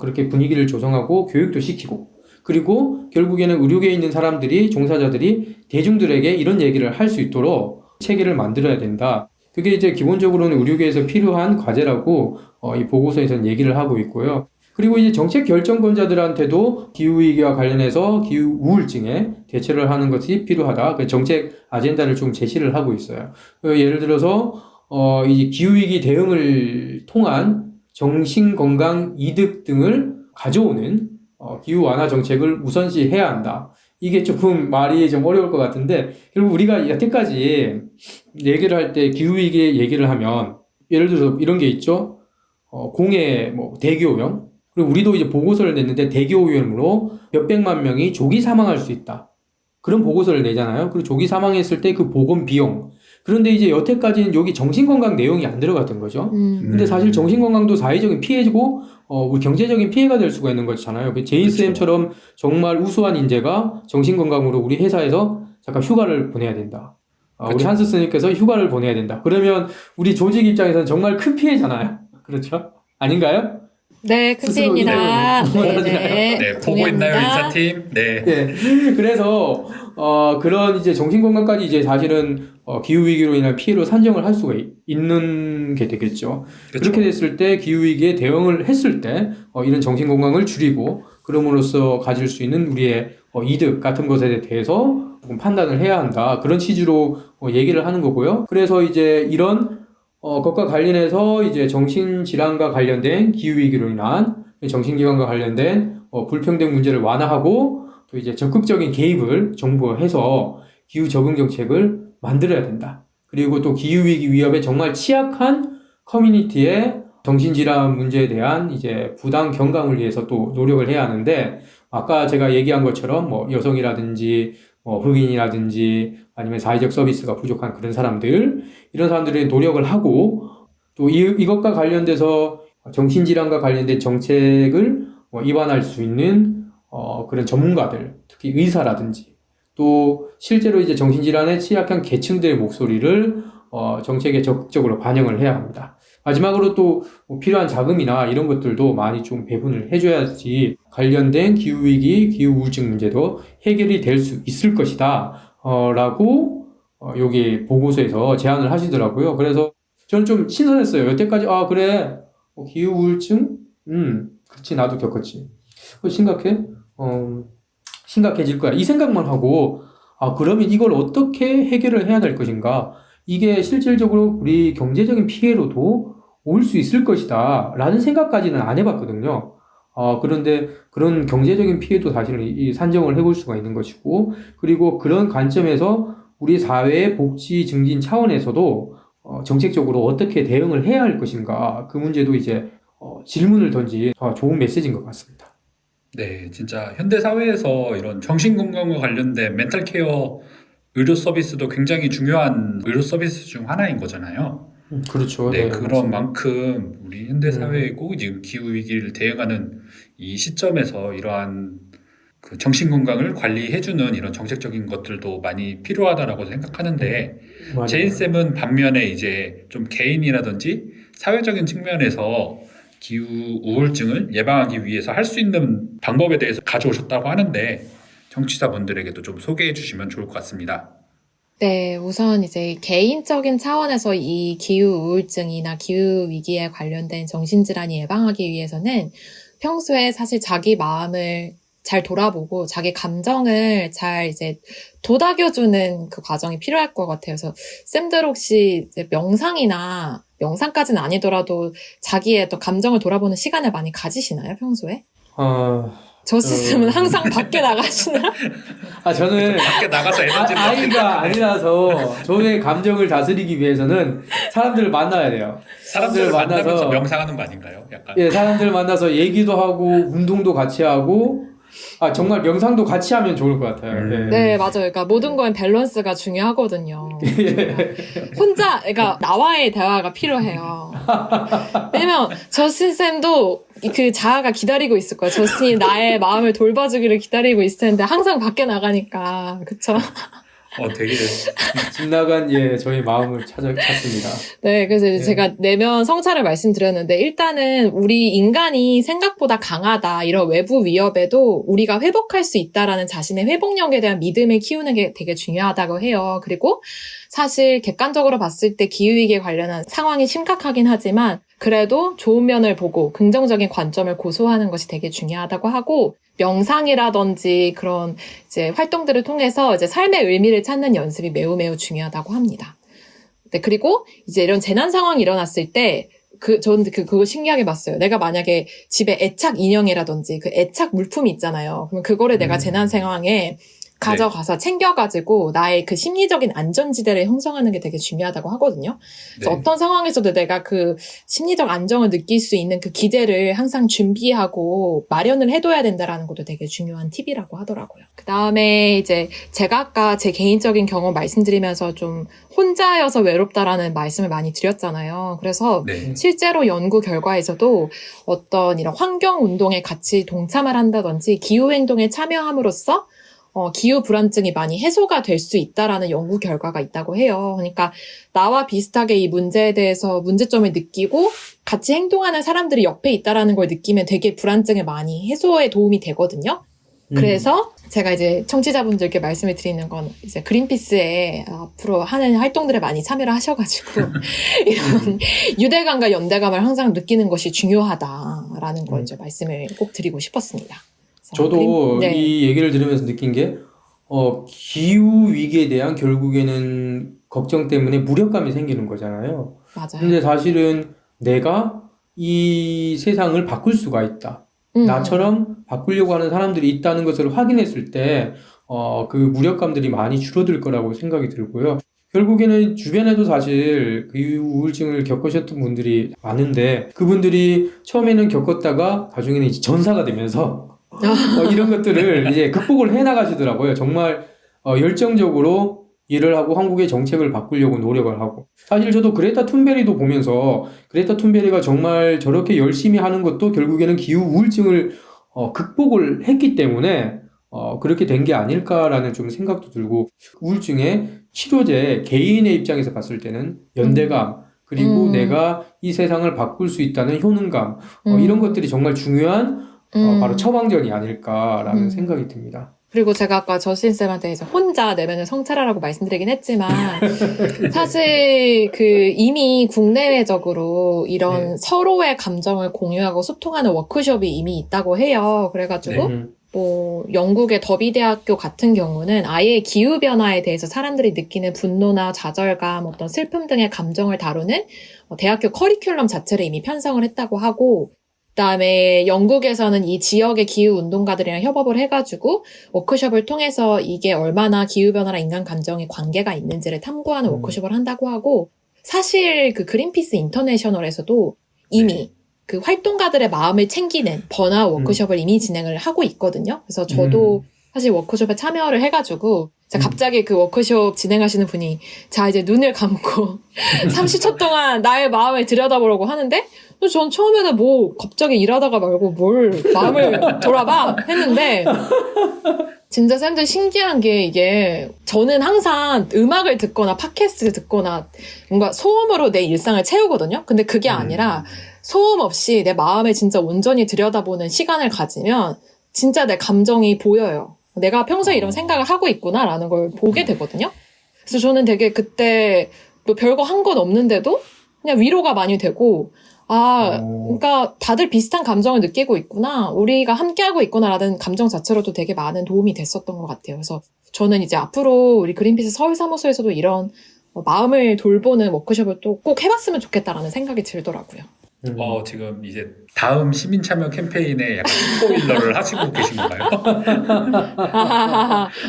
그렇게 분위기를 조성하고 교육도 시키고, 그리고 결국에는 의료계에 있는 사람들이, 종사자들이 대중들에게 이런 얘기를 할 수 있도록 체계를 만들어야 된다. 그게 이제 기본적으로는 의료계에서 필요한 과제라고 이 보고서에서는 얘기를 하고 있고요. 그리고 이제 정책 결정권자들한테도 기후위기와 관련해서 기후 우울증에 대처를 하는 것이 필요하다. 그 정책 아젠다를 좀 제시를 하고 있어요. 예를 들어서 이 기후위기 대응을 통한 정신건강 이득 등을 가져오는 기후 완화 정책을 우선시해야 한다. 이게 조금 말이 좀 어려울 것 같은데, 결국 우리가 여태까지 얘기를 할 때 기후위기 얘기를 하면 예를 들어서 이런 게 있죠. 공해 대기오염. 그리고 우리도 이제 보고서를 냈는데 대기오염으로 몇백만 명이 조기 사망할 수 있다. 그런 보고서를 내잖아요. 그리고 조기 사망했을 때 그 보건 비용. 그런데 이제 여태까지는 여기 정신건강 내용이 안 들어갔던 거죠. 근데 사실 정신건강도 사회적인 피해고, 우리 경제적인 피해가 될 수가 있는 거잖아요. 제인쌤처럼 정말 우수한 인재가 정신건강으로 우리 회사에서 잠깐 휴가를 보내야 된다. 우리 한스스님께서 휴가를 보내야 된다. 그러면 우리 조직 입장에서는 정말 큰 피해잖아요. 그렇죠? 아닌가요? 네, 큰 피해입니다. 네, 보고 있나요, 인사팀? 네. 네. 그래서, 그런 이제 정신건강까지 이제 사실은, 기후위기로 인한 피해로 산정을 할 수가 있는 게 되겠죠. 그쵸. 그렇게 됐을 때, 기후위기에 대응을 했을 때, 이런 정신건강을 줄이고, 그럼으로써 가질 수 있는 우리의 이득 같은 것에 대해서 조금 판단을 해야 한다. 그런 취지로 얘기를 하는 거고요. 그래서 이제 이런 것과 관련해서 이제 정신질환과 관련된 기후위기로 인한 정신기관과 관련된 불평등 문제를 완화하고 또 이제 적극적인 개입을 정부가 해서 기후 적응 정책을 만들어야 된다. 그리고 또 기후위기 위협에 정말 취약한 커뮤니티의 정신질환 문제에 대한 이제 부당 경감을 위해서 또 노력을 해야 하는데, 아까 제가 얘기한 것처럼 여성이라든지 흑인이라든지 아니면 사회적 서비스가 부족한 그런 사람들, 이런 사람들이 노력을 하고, 또 이것과 관련돼서 정신질환과 관련된 정책을 입안할 수 있는 그런 전문가들, 특히 의사라든지, 또 실제로 이제 정신질환에 취약한 계층들의 목소리를 정책에 적극적으로 반영을 해야 합니다. 마지막으로 또 필요한 자금이나 이런 것들도 많이 좀 배분을 해줘야지 관련된 기후위기, 기후우울증 문제도 해결이 될 수 있을 것이다. 라고 여기 보고서에서 제안을 하시더라고요. 그래서 저는 좀 신선했어요. 여태까지 그래 기후우울증? 그렇지, 나도 겪었지. 심각해? 심각해질 거야. 이 생각만 하고 그러면 이걸 어떻게 해결을 해야 될 것인가? 이게 실질적으로 우리 경제적인 피해로도 올 수 있을 것이다. 라는 생각까지는 안 해봤거든요. 그런데 그런 경제적인 피해도 사실은 이 산정을 해볼 수가 있는 것이고, 그리고 그런 관점에서 우리 사회의 복지 증진 차원에서도 정책적으로 어떻게 대응을 해야 할 것인가, 그 문제도 이제 질문을 던진 좋은 메시지인 것 같습니다. 네, 진짜 현대 사회에서 이런 정신건강과 관련된 멘탈 케어 의료 서비스도 굉장히 중요한 의료 서비스 중 하나인 거잖아요. 그렇죠. 네, 네, 그런 맞습니다. 만큼 우리 현대 사회에 꼭 지금 기후 위기를 대응하는 이 시점에서 이러한 그 정신 건강을 관리해주는 이런 정책적인 것들도 많이 필요하다라고 생각하는데, 맞아요. 제인 쌤은 반면에 이제 좀 개인이라든지 사회적인 측면에서 기후 우울증을 예방하기 위해서 할 수 있는 방법에 대해서 가져오셨다고 하는데, 청취자분들에게도 좀 소개해 주시면 좋을 것 같습니다. 네, 우선 이제 개인적인 차원에서 이 기후 우울증이나 기후 위기에 관련된 정신질환이 예방하기 위해서는 평소에 사실 자기 마음을 잘 돌아보고 자기 감정을 잘 이제 도닥여주는 그 과정이 필요할 것 같아요. 그래서 쌤들 혹시 이제 명상까지는 아니더라도 자기의 또 감정을 돌아보는 시간을 많이 가지시나요, 평소에? 저스님은 항상 밖에 나가시나? 저는 밖에 나가서 에너지를 아이가 아니라서 저의 감정을 다스리기 위해서는 사람들을 만나야 돼요. 사람들을 만나면서 명상하는 거 아닌가요? 약간. 예, 사람들 만나서 얘기도 하고 운동도 같이 하고 정말 명상도 같이 하면 좋을 것 같아요. 예. 네, 맞아요. 그러니까 모든 거엔 밸런스가 중요하거든요. 그러니까 나와의 대화가 필요해요. 왜냐면 저스틴 쌤도 그 자아가 기다리고 있을 거예요. 저스틴이 나의 마음을 돌봐주기를 기다리고 있을 텐데 항상 밖에 나가니까, 그쵸? 되게 집 나간 저희 마음을 찾습니다. 네, 그래서 이제 제가 내면 성찰을 말씀드렸는데, 일단은 우리 인간이 생각보다 강하다, 이런 외부 위협에도 우리가 회복할 수 있다라는 자신의 회복력에 대한 믿음을 키우는 게 되게 중요하다고 해요. 그리고 사실 객관적으로 봤을 때 기후위기에 관련한 상황이 심각하긴 하지만, 그래도 좋은 면을 보고 긍정적인 관점을 고수하는 것이 되게 중요하다고 하고, 명상이라든지 그런 이제 활동들을 통해서 이제 삶의 의미를 찾는 연습이 매우 매우 중요하다고 합니다. 네, 그리고 이제 이런 재난 상황이 일어났을 때, 저는 그거 신기하게 봤어요. 내가 만약에 집에 애착 인형이라든지 그 애착 물품이 있잖아요. 그러면 그거를 내가 재난 상황에 가져가서 챙겨가지고 나의 그 심리적인 안전지대를 형성하는 게 되게 중요하다고 하거든요. 그래서 어떤 상황에서도 내가 그 심리적 안정을 느낄 수 있는 그 기제를 항상 준비하고 마련을 해둬야 된다라는 것도 되게 중요한 팁이라고 하더라고요. 그 다음에 이제 제가 아까 제 개인적인 경험 말씀드리면서 좀 혼자여서 외롭다라는 말씀을 많이 드렸잖아요. 그래서 실제로 연구 결과에서도 어떤 이런 환경운동에 같이 동참을 한다든지 기후행동에 참여함으로써 기후 불안증이 많이 해소가 될 수 있다라는 연구 결과가 있다고 해요. 그러니까 나와 비슷하게 이 문제에 대해서 문제점을 느끼고 같이 행동하는 사람들이 옆에 있다라는 걸 느끼면 되게 불안증을 많이 해소에 도움이 되거든요. 그래서 제가 이제 청취자분들께 말씀을 드리는 건 이제 그린피스에 앞으로 하는 활동들에 많이 참여를 하셔가지고 이런 유대감과 연대감을 항상 느끼는 것이 중요하다라는 걸 이제 말씀을 꼭 드리고 싶었습니다. 저도 이 얘기를 들으면서 느낀 게 기후 위기에 대한 결국에는 걱정 때문에 무력감이 생기는 거잖아요. 맞아요. 근데 사실은 내가 이 세상을 바꿀 수가 있다. 나처럼 바꾸려고 하는 사람들이 있다는 것을 확인했을 때 그 무력감들이 많이 줄어들 거라고 생각이 들고요. 결국에는 주변에도 사실 그 우울증을 겪으셨던 분들이 많은데 그분들이 처음에는 겪었다가 나중에는 이제 전사가 되면서 이런 것들을 이제 극복을 해 나가시더라고요. 정말 열정적으로 일을 하고 한국의 정책을 바꾸려고 노력을 하고. 사실 저도 그레타 툰베리도 보면서 그레타 툰베리가 정말 저렇게 열심히 하는 것도 결국에는 기후 우울증을 극복을 했기 때문에 그렇게 된 게 아닐까라는 좀 생각도 들고, 우울증의 치료제 개인의 입장에서 봤을 때는 연대감, 그리고 내가 이 세상을 바꿀 수 있다는 효능감, 이런 것들이 정말 중요한 바로 처방전이 아닐까라는 생각이 듭니다. 그리고 제가 아까 저스틴쌤한테 이제 혼자 내면을 성찰하라고 말씀드리긴 했지만, 사실 이미 국내외적으로 이런 서로의 감정을 공유하고 소통하는 워크숍이 이미 있다고 해요. 그래가지고, 뭐 영국의 더비 대학교 같은 경우는 아예 기후 변화에 대해서 사람들이 느끼는 분노나 좌절감, 어떤 슬픔 등의 감정을 다루는 대학교 커리큘럼 자체를 이미 편성을 했다고 하고, 그다음에 영국에서는 이 지역의 기후 운동가들이랑 협업을 해가지고 워크숍을 통해서 이게 얼마나 기후 변화랑 인간 감정의 관계가 있는지를 탐구하는 워크숍을 한다고 하고, 사실 그 그린피스 인터내셔널에서도 이미 그 활동가들의 마음을 챙기는 번아웃 워크숍을 이미 진행을 하고 있거든요. 그래서 저도 사실 워크숍에 참여를 해가지고 갑자기 그 워크숍 진행하시는 분이 자 이제 눈을 감고 30초 동안 나의 마음을 들여다보려고 하는데 전 처음에는 뭐 갑자기 일하다가 말고 뭘 마음을 돌아봐 했는데 진짜 쌤들 신기한 게 이게 저는 항상 음악을 듣거나 팟캐스트를 듣거나 뭔가 소음으로 내 일상을 채우거든요. 근데 그게 아니라 소음 없이 내 마음을 진짜 온전히 들여다보는 시간을 가지면 진짜 내 감정이 보여요. 내가 평소에 이런 생각을 하고 있구나라는 걸 보게 되거든요. 그래서 저는 되게 그때 뭐 별거 한 건 없는데도 그냥 위로가 많이 되고 그러니까 다들 비슷한 감정을 느끼고 있구나, 우리가 함께하고 있구나라는 감정 자체로도 되게 많은 도움이 됐었던 것 같아요. 그래서 저는 이제 앞으로 우리 그린피스 서울 사무소에서도 이런 마음을 돌보는 워크숍을 또 꼭 해봤으면 좋겠다라는 생각이 들더라고요. 지금 이제 다음 시민 참여 캠페인에 약간 스포일러를 하시고 계신 건가요?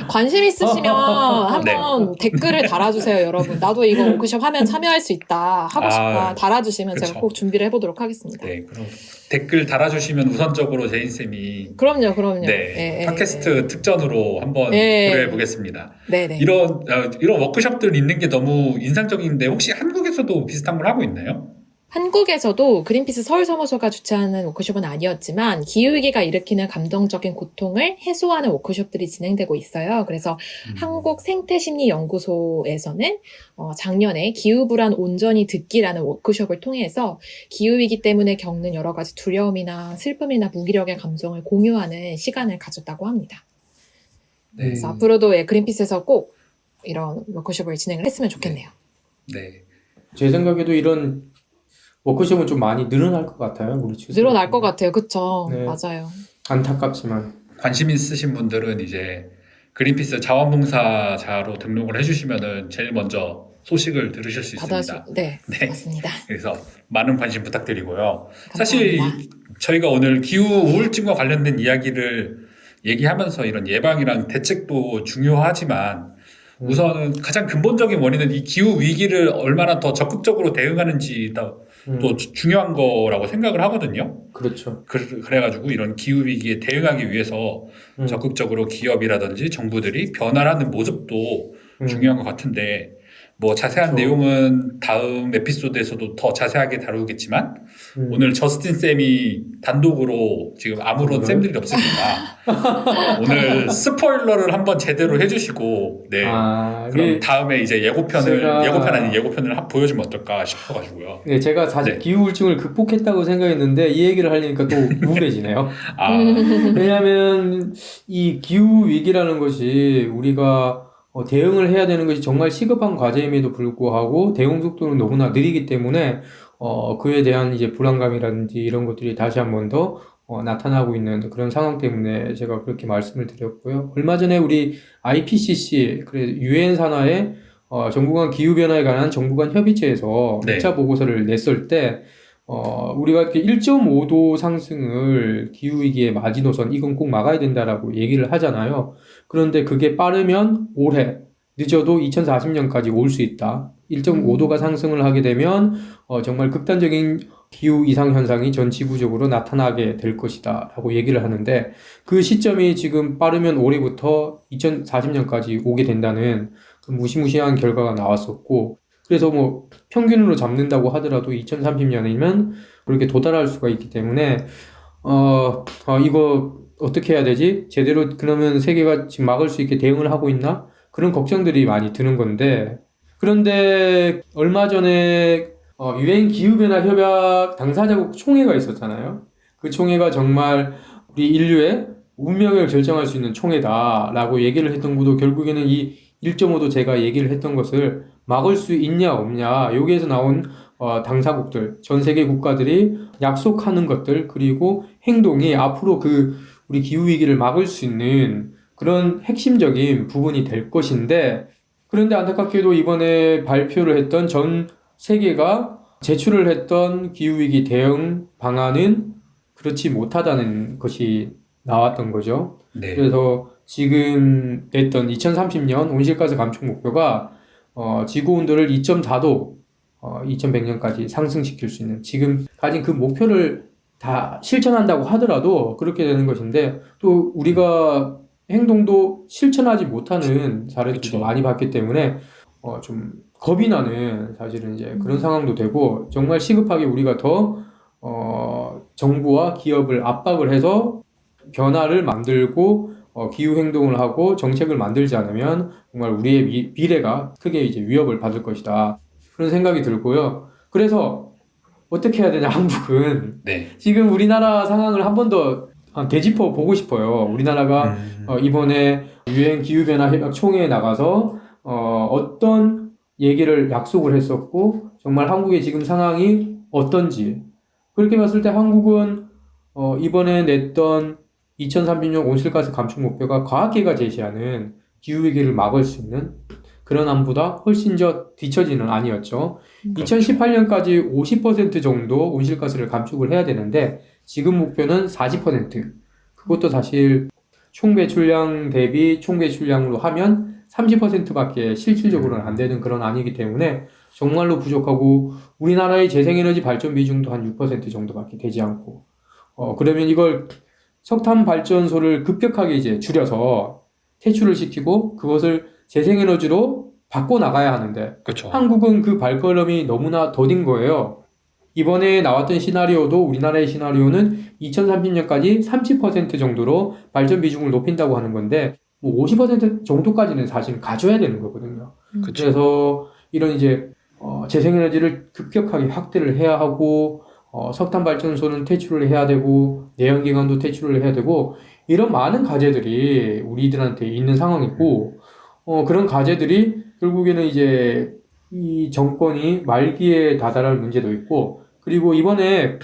관심 있으시면 한번 댓글을 달아주세요, 여러분. 나도 이거 워크숍 하면 참여할 수 있다, 하고 싶다 달아주시면 그쵸. 제가 꼭 준비를 해보도록 하겠습니다. 네, 그럼 댓글 달아주시면 우선적으로 제인쌤이 그럼요. 네, 팟캐스트 특전으로 한번 예. 고려해 보겠습니다. 네네. 이런 워크숍들 있는 게 너무 인상적인데 혹시 한국에서도 비슷한 걸 하고 있나요? 한국에서도 그린피스 서울 사무소가 주최하는 워크숍은 아니었지만 기후위기가 일으키는 감정적인 고통을 해소하는 워크숍들이 진행되고 있어요. 그래서 한국생태심리연구소에서는 작년에 기후불안 온전히 듣기라는 워크숍을 통해서 기후위기 때문에 겪는 여러 가지 두려움이나 슬픔이나 무기력의 감정을 공유하는 시간을 가졌다고 합니다. 네. 그래서 앞으로도 그린피스에서 꼭 이런 워크숍을 진행을 했으면 좋겠네요. 네. 제 생각에도 이런 워크숍은 좀 많이 늘어날 것 같아요. 우리 주변에. 늘어날 것 같아요. 그쵸? 네. 맞아요. 안타깝지만. 관심 있으신 분들은 이제 그린피스 자원봉사자로 등록을 해주시면은 제일 먼저 소식을 들으실 수 있습니다. 네, 네. 맞습니다. 그래서 많은 관심 부탁드리고요. 사실 감사합니다. 저희가 오늘 기후 우울증과 관련된 이야기를 얘기하면서 이런 예방이랑 대책도 중요하지만 우선은 가장 근본적인 원인은 이 기후 위기를 얼마나 더 적극적으로 대응하는지 또 중요한 거라고 생각을 하거든요. 그렇죠. 그래가지고 이런 기후 위기에 대응하기 위해서 적극적으로 기업이라든지 정부들이 변화하는 모습도 중요한 것 같은데 뭐 자세한 그렇죠. 내용은 다음 에피소드에서도 더 자세하게 다루겠지만 오늘 저스틴 쌤이 단독으로 지금 아무런 쌤들이 없으니까 오늘 스포일러를 한번 제대로 해주시고 네 그럼 다음에 이제 예고편을 보여주면 어떨까 싶어가지고요. 네, 제가 사실 기후우울증을 극복했다고 생각했는데 이 얘기를 하려니까 또 우울해지네요. 왜냐하면 이 기후 위기라는 것이 우리가 대응을 해야 되는 것이 정말 시급한 과제임에도 불구하고 대응 속도는 너무나 느리기 때문에 그에 대한 이제 불안감이라든지 이런 것들이 다시 한 번 더 나타나고 있는 그런 상황 때문에 제가 그렇게 말씀을 드렸고요. 얼마 전에 우리 IPCC, 유엔 산하의 정부 간 기후 변화에 관한 정부 간 협의체에서 2차 보고서를 냈을 때 우리가 이렇게 1.5도 상승을 기후위기의 마지노선, 이건 꼭 막아야 된다라고 얘기를 하잖아요. 그런데 그게 빠르면 올해, 늦어도 2040년까지 올 수 있다. 1.5도가 상승을 하게 되면 정말 극단적인 기후 이상 현상이 전 지구적으로 나타나게 될 것이다 라고 얘기를 하는데 그 시점이 지금 빠르면 올해부터 2040년까지 오게 된다는 그 무시무시한 결과가 나왔었고, 그래서 뭐 평균으로 잡는다고 하더라도 2030년이면 그렇게 도달할 수가 있기 때문에 이거 어떻게 해야 되지? 제대로 그러면 세계가 지금 막을 수 있게 대응을 하고 있나? 그런 걱정들이 많이 드는 건데, 그런데 얼마 전에 유엔 기후변화 협약 당사자국 총회가 있었잖아요. 그 총회가 정말 우리 인류의 운명을 결정할 수 있는 총회다라고 얘기를 했던 것도 결국에는 이 1.5도 제가 얘기를 했던 것을 막을 수 있냐 없냐, 여기에서 나온 당사국들, 전 세계 국가들이 약속하는 것들, 그리고 행동이 앞으로 그 우리 기후위기를 막을 수 있는 그런 핵심적인 부분이 될 것인데, 그런데 안타깝게도 이번에 발표를 했던 전 세계가 제출을 했던 기후위기 대응 방안은 그렇지 못하다는 것이 나왔던 거죠. 네. 그래서 지금 냈던 2030년 온실가스 감축 목표가 지구 온도를 2.4도 2100년까지 상승시킬 수 있는, 지금 가진 그 목표를 다 실천한다고 하더라도 그렇게 되는 것인데, 또 우리가 행동도 실천하지 못하는 사례들도 그쵸. 많이 봤기 때문에 좀 겁이 나는, 사실은 이제 그런 상황도 되고, 정말 시급하게 우리가 더 정부와 기업을 압박을 해서 변화를 만들고 기후 행동을 하고 정책을 만들지 않으면 정말 우리의 미래가 크게 이제 위협을 받을 것이다, 그런 생각이 들고요. 그래서 어떻게 해야 되냐, 한국은 네. 지금 우리나라 상황을 한 번 더 되짚어 보고 싶어요. 우리나라가 이번에 유엔 기후변화 협약 총회에 나가서 어떤 얘기를 약속을 했었고, 정말 한국의 지금 상황이 어떤지, 그렇게 봤을 때 한국은 이번에 냈던 2030년 온실가스 감축 목표가 과학계가 제시하는 기후위기를 막을 수 있는 그런 안보다 훨씬 뒤처지는 아니었죠. 2018년까지 50% 정도 온실가스를 감축을 해야 되는데 지금 목표는 40%. 그것도 사실 총 배출량 대비 총 배출량으로 하면 30%밖에 실질적으로는 안 되는 그런 안이기 때문에 정말로 부족하고, 우리나라의 재생에너지 발전 비중도 한 6% 정도밖에 되지 않고, 그러면 이걸 석탄 발전소를 급격하게 이제 줄여서 퇴출을 시키고 그것을 재생에너지로 바꿔 나가야 하는데, 그렇죠. 한국은 그 발걸음이 너무나 더딘 거예요. 이번에 나왔던 시나리오도, 우리나라의 시나리오는 2030년까지 30% 정도로 발전 비중을 높인다고 하는 건데, 뭐 50% 정도까지는 사실 가져야 되는 거거든요. 그렇죠. 그래서 이런 이제 재생에너지를 급격하게 확대를 해야 하고, 석탄 발전소는 퇴출을 해야 되고, 내연기관도 퇴출을 해야 되고, 이런 많은 과제들이 우리들한테 있는 상황이고, 그런 과제들이 결국에는 이제 이 정권이 말기에 다다를 문제도 있고, 그리고 이번에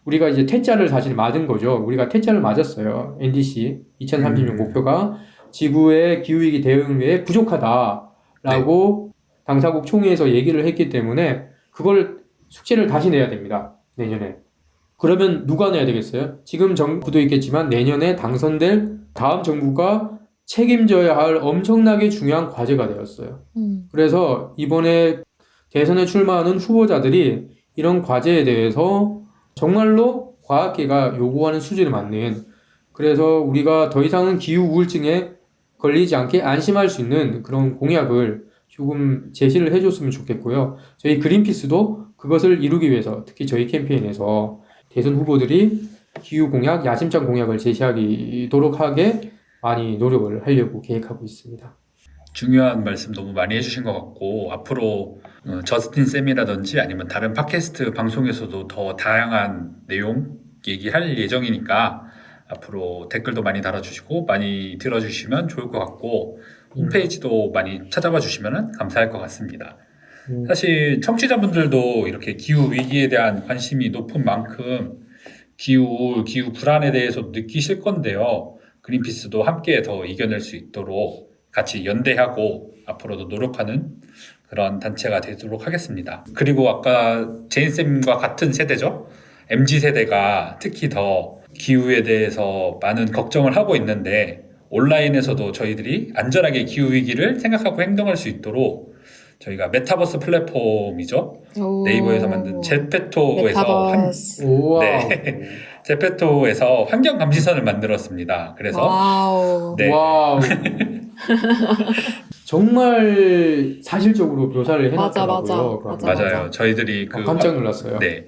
우리가 이제 퇴짜를 사실 맞은 거죠. 우리가 퇴짜를 맞았어요. NDC 2030년 목표가 지구의 기후위기 대응 외에 부족하다라고 당사국 총회에서 얘기를 했기 때문에 그걸 숙제를 다시 내야 됩니다. 내년에. 그러면 누가 내야 되겠어요? 지금 정부도 있겠지만 내년에 당선될 다음 정부가 책임져야 할 엄청나게 중요한 과제가 되었어요. 그래서 이번에 대선에 출마하는 후보자들이 이런 과제에 대해서 정말로 과학계가 요구하는 수준에 맞는, 그래서 우리가 더 이상은 기후 우울증에 걸리지 않게 안심할 수 있는 그런 공약을 조금 제시를 해줬으면 좋겠고요. 저희 그린피스도 그것을 이루기 위해서, 특히 저희 캠페인에서 대선 후보들이 기후 공약, 야심찬 공약을 제시하도록 하게 많이 노력을 하려고 계획하고 있습니다. 중요한 말씀 너무 많이 해주신 것 같고, 앞으로 저스틴 쌤이라든지 아니면 다른 팟캐스트 방송에서도 더 다양한 내용 얘기할 예정이니까 앞으로 댓글도 많이 달아주시고 많이 들어주시면 좋을 것 같고, 홈페이지도 많이 찾아봐 주시면 감사할 것 같습니다. 사실 청취자분들도 이렇게 기후 위기에 대한 관심이 높은 만큼 기후 불안에 대해서 느끼실 건데요. 그린피스도 함께 더 이겨낼 수 있도록 같이 연대하고 앞으로도 노력하는 그런 단체가 되도록 하겠습니다. 그리고 아까 제인쌤과 같은 세대죠. MZ세대가 특히 더 기후에 대해서 많은 걱정을 하고 있는데, 온라인에서도 저희들이 안전하게 기후위기를 생각하고 행동할 수 있도록 저희가 메타버스 플랫폼이죠. 네이버에서 만든 제페토에서 제페토에서 환경 감시선을 만들었습니다. 그래서 와우. 네. 와우. 정말 사실적으로 묘사를 해놨더라고요. 맞아요. 저희들이 깜짝 놀랐어요. 네.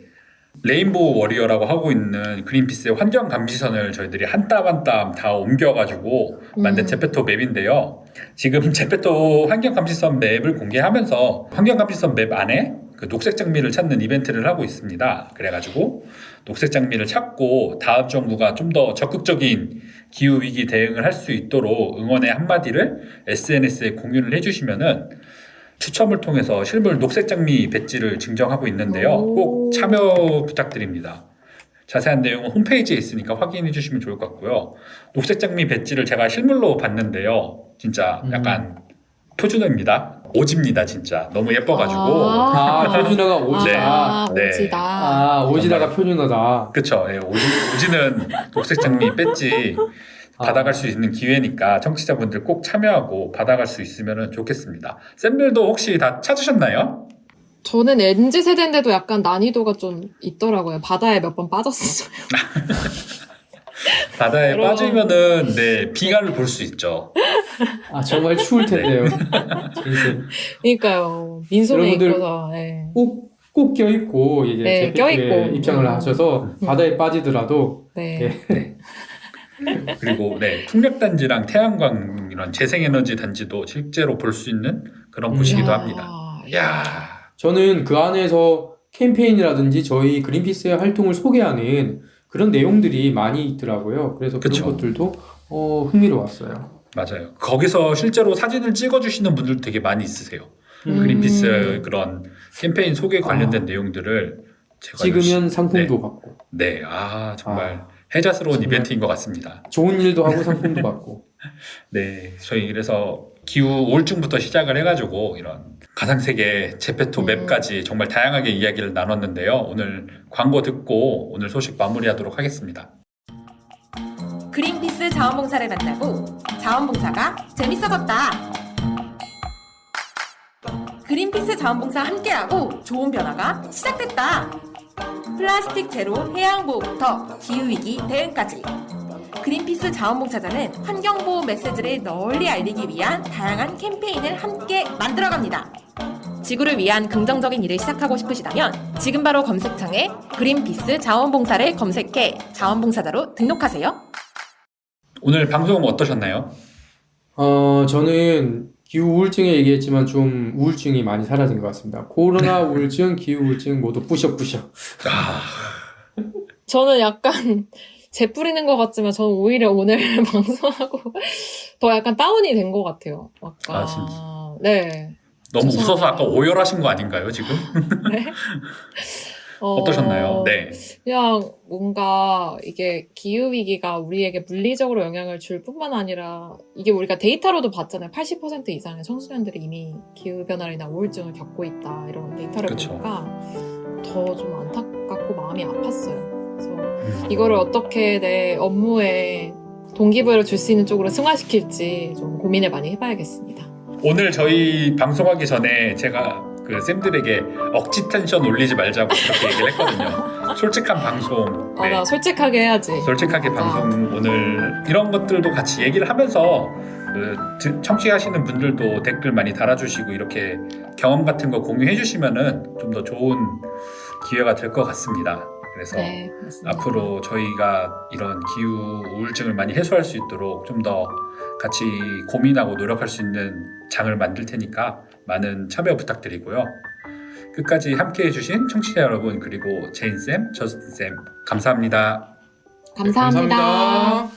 레인보우 워리어라고 하고 있는 그린피스의 환경 감시선을 저희들이 한 땀 한 땀 다 옮겨가지고 만든 제페토 맵인데요. 지금 제페토 환경 감시선 맵을 공개하면서 환경 감시선 맵 안에 그 녹색 장미를 찾는 이벤트를 하고 있습니다. 그래가지고 녹색 장미를 찾고 다음 정부가 좀 더 적극적인 기후 위기 대응을 할 수 있도록 응원의 한마디를 SNS에 공유를 해주시면은 추첨을 통해서 실물 녹색 장미 배지를 증정하고 있는데요. 꼭 참여 부탁드립니다. 자세한 내용은 홈페이지에 있으니까 확인해 주시면 좋을 것 같고요. 녹색 장미 배지를 제가 실물로 봤는데요. 진짜 약간 표준어입니다. 오지입니다, 진짜. 너무 예뻐가지고. 표준어가 오지다. 네. 오지다. 오지다가 표준어다. 그쵸. 예, 오지는 녹색 장미 배지 받아갈 수 있는 기회니까 청취자분들 꼭 참여하고 받아갈 수 있으면 좋겠습니다. 쌤들도 혹시 다 찾으셨나요? 저는 NG 세대인데도 약간 난이도가 좀 있더라고요. 바다에 몇 번 빠졌어요. 바다에 여러분. 빠지면은 네 비가를 볼 수 있죠. 정말 추울 텐데요. 그러니까요. 민소매 여러분들 입고서. 네. 꼭 껴입고 이제 네, 재팬트에 껴입고. 입장을 하셔서 바다에 빠지더라도 네. 그리고 네 풍력단지랑 태양광 이런 재생에너지 단지도 실제로 볼 수 있는 그런 곳이기도 합니다. 이야. 저는 그 안에서 캠페인이라든지 저희 그린피스의 활동을 소개하는 그런 내용들이 많이 있더라고요. 그래서 그쵸. 그런 것들도 흥미로웠어요. 맞아요. 거기서 실제로 사진을 찍어주시는 분들도 되게 많이 있으세요. 그린피스 그런 캠페인 소개 관련된 내용들을 제가 찍으면 상품도 받고 네, 정말 해자스러운 정말. 이벤트인 것 같습니다. 좋은 일도 하고 상품도 받고. 네, 저희 그래서 기후 우울증부터 시작을 해가지고 이런 가상세계 제페토 맵까지 정말 다양하게 이야기를 나눴는데요. 오늘 광고 듣고 오늘 소식 마무리하도록 하겠습니다. 그린피스 자원봉사를 만나고 자원봉사가 재밌어졌다. 그린피스 자원봉사 함께하고 좋은 변화가 시작됐다. 플라스틱 제로 해양보호부터 기후위기 대응까지. 그린피스 자원봉사자는 환경보호 메시지를 널리 알리기 위한 다양한 캠페인을 함께 만들어갑니다. 지구를 위한 긍정적인 일을 시작하고 싶으시다면 지금 바로 검색창에 그린피스 자원봉사를 검색해 자원봉사자로 등록하세요. 오늘 방송 어떠셨나요? 저는 기후 우울증에 얘기했지만 좀 우울증이 많이 사라진 것 같습니다. 코로나 우울증, 기후 우울증 모두 뿌셔뿌셔. 저는 약간 재 뿌리는 것 같지만 저는 오히려 오늘 방송하고 더 약간 다운이 된 것 같아요. 아까. 진짜? 네. 너무 죄송합니다. 웃어서 아까 오열하신 거 아닌가요, 지금? 네. 어떠셨나요? 네. 그냥 뭔가 이게 기후위기가 우리에게 물리적으로 영향을 줄 뿐만 아니라 이게 우리가 데이터로도 봤잖아요. 80% 이상의 청소년들이 이미 기후변화로 인한 우울증을 겪고 있다. 이런 데이터를 그쵸. 보니까 더 좀 안타깝고 마음이 아팠어요. 그래서 이거를 어떻게 내 업무에 동기부여를 줄 수 있는 쪽으로 승화시킬지 좀 고민을 많이 해봐야겠습니다. 오늘 저희 방송하기 전에 제가 그 쌤들에게 억지 텐션 올리지 말자고 그렇게 얘기를 했거든요. 솔직한 방송. 네. 나 솔직하게 해야지. 솔직하게 맞아. 방송 오늘 이런 것들도 같이 얘기를 하면서 청취하시는 분들도 댓글 많이 달아주시고 이렇게 경험 같은 거 공유해 주시면은 좀 더 좋은 기회가 될 것 같습니다. 그래서 네, 맞습니다. 앞으로 저희가 이런 기후 우울증을 많이 해소할 수 있도록 좀 더 같이 고민하고 노력할 수 있는 장을 만들 테니까 많은 참여 부탁드리고요. 끝까지 함께해 주신 청취자 여러분 그리고 제인쌤, 저스틴쌤 감사합니다. 감사합니다.